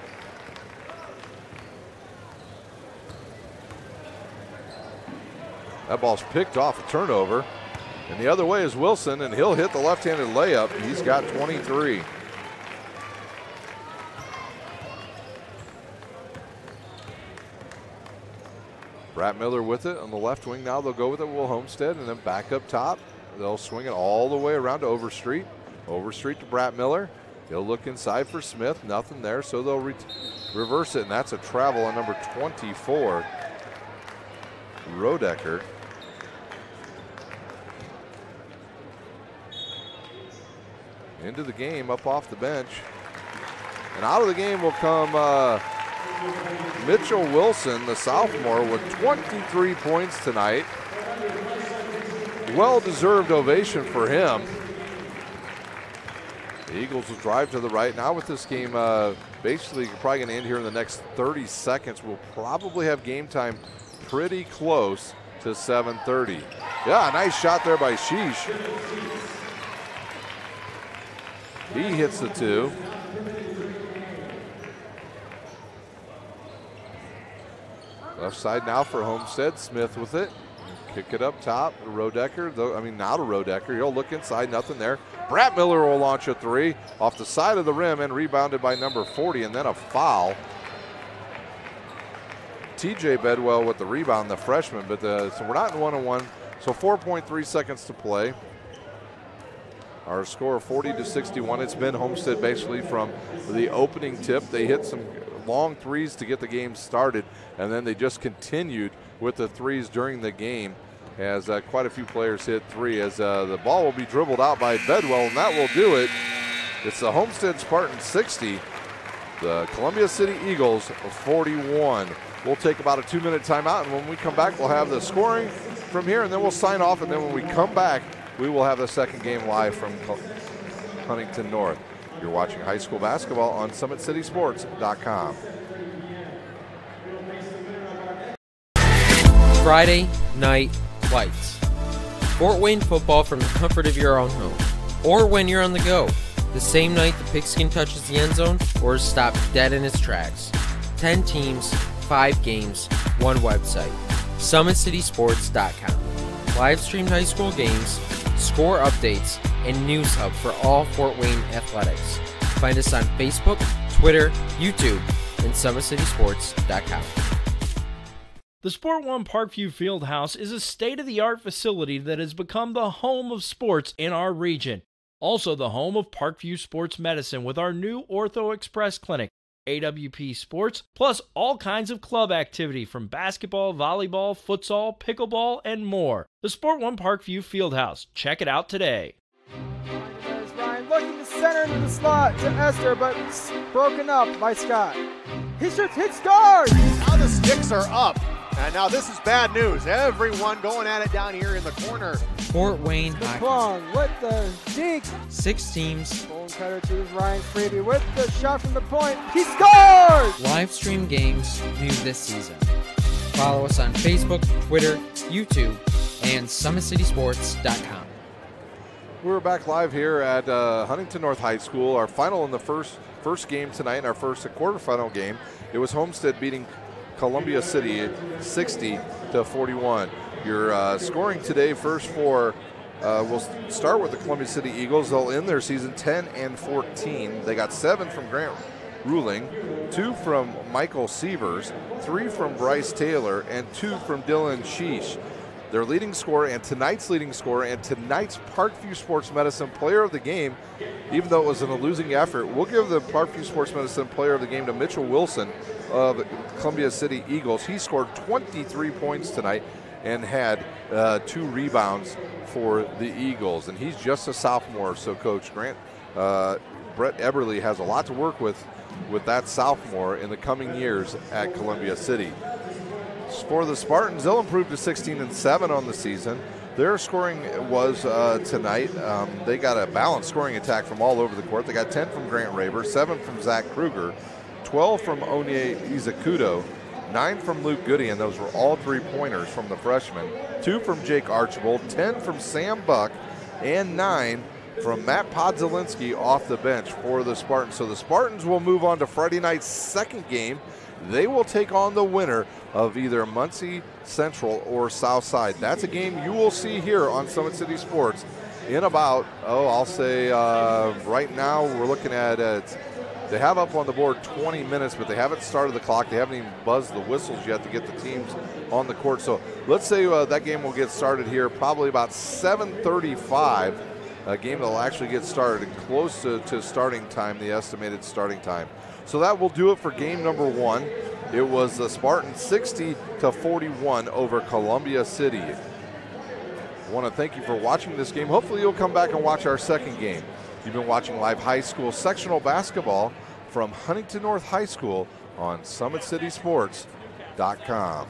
That ball's picked off a turnover. And the other way is Wilson, and he'll hit the left-handed layup. He's got 23. Brett Miller with it on the left wing now. They'll go with it, Will Homestead, and then back up top. They'll swing it all the way around to Overstreet. Overstreet to Brett Miller. He'll look inside for Smith. Nothing there, so they'll reverse it, and that's a travel on number 24, Rodecker. Into the game, up off the bench. And out of the game will come Mitchell Wilson, the sophomore, with 23 points tonight. Well-deserved ovation for him. The Eagles will drive to the right. Now with this game basically probably going to end here in the next 30 seconds, we'll probably have game time pretty close to 7:30. Yeah, nice shot there by Sheesh. He hits the 2. Left side now for Homestead. Smith with it. Kick it up top to Rodecker. Now to Rodecker. He'll look inside. Nothing there. Brett Miller will launch a 3 off the side of the rim and rebounded by number 40, and then a foul. TJ Bedwell with the rebound, the freshman, but so we're not in 1-on-1. So 4.3 seconds to play. Our score 40-61. It's been Homestead basically from the opening tip. They hit some long threes to get the game started, and then they just continued with the threes during the game. as quite a few players hit three, as the ball will be dribbled out by Bedwell, and that will do it. It's the Homestead Spartans 60, the Columbia City Eagles 41. We'll take about a 2-minute timeout, and when we come back, we'll have the scoring from here, and then we'll sign off, and then when we come back, we will have the second game live from Huntington North. You're watching high school basketball on SummitCitySports.com. Friday Night Lights. Fort Wayne football from the comfort of your own home, or when you're on the go, the same night the pigskin touches the end zone or is stopped dead in its tracks. 10 teams, 5 games, 1 website. SummitCitySports.com. Live streamed high school games, score updates, and news hub for all Fort Wayne athletics. Find us on Facebook, Twitter, YouTube, and SummitCitySports.com. The Sport One Parkview Fieldhouse is a state-of-the-art facility that has become the home of sports in our region. Also the home of Parkview Sports Medicine with our new Ortho Express Clinic, AWP Sports, plus all kinds of club activity from basketball, volleyball, futsal, pickleball, and more. The Sport One Parkview Fieldhouse. Check it out today. There's Ryan looking to center into the slot to Esther, but broken up by Scott. He shoots, hits, scores! Now the sticks are up. And now this is bad news. Everyone going at it down here in the corner. Fort Wayne Plong with the deke. 6 teams. Bone cutter to Ryan Freeby with the shot from the point. He scores! Live stream games new this season. Follow us on Facebook, Twitter, YouTube, and SummitCitySports.com. We're back live here at Huntington North High School. Our final in the first game tonight, and our first quarterfinal game. It was Homestead beating Columbia City 60-41. Your scoring today, first for, we'll start with the Columbia City Eagles. They'll end their season 10-14. They got 7 from Grant Ruling, 2 from Michael Sievers, 3 from Bryce Taylor, and 2 from Dylan Sheesh. Their leading scorer and tonight's leading scorer and tonight's Parkview Sports Medicine player of the game, even though it was in a losing effort, we'll give the Parkview Sports Medicine player of the game to Mitchell Wilson of Columbia City Eagles. He scored 23 points tonight and had 2 rebounds for the Eagles. And he's just a sophomore, so Coach Brett Eberly has a lot to work with that sophomore in the coming years at Columbia City. For the Spartans, they'll improve to 16-7 on the season. Their scoring was tonight. They got a balanced scoring attack from all over the court. They got 10 from Grant Raber, 7 from Zach Kruger, 12 from Onye Izakudo, 9 from Luke Goody, and those were all 3-pointers from the freshman, 2 from Jake Archibald, 10 from Sam Buck, and 9 from Matt Podzalinski off the bench for the Spartans. So the Spartans will move on to Friday night's second game. They will take on the winner of either Muncie Central or Southside. That's a game you will see here on Summit City Sports in about, I'll say right now we're looking at, they have up on the board 20 minutes, but they haven't started the clock. They haven't even buzzed the whistles yet to get the teams on the court. So let's say that game will get started here probably about 7:35, a game that will actually get started close to starting time, the estimated starting time. So that will do it for game number 1. It was the Spartans 60-41 over Columbia City. I want to thank you for watching this game. Hopefully you'll come back and watch our second game. You've been watching live high school sectional basketball from Huntington North High School on SummitCitySports.com.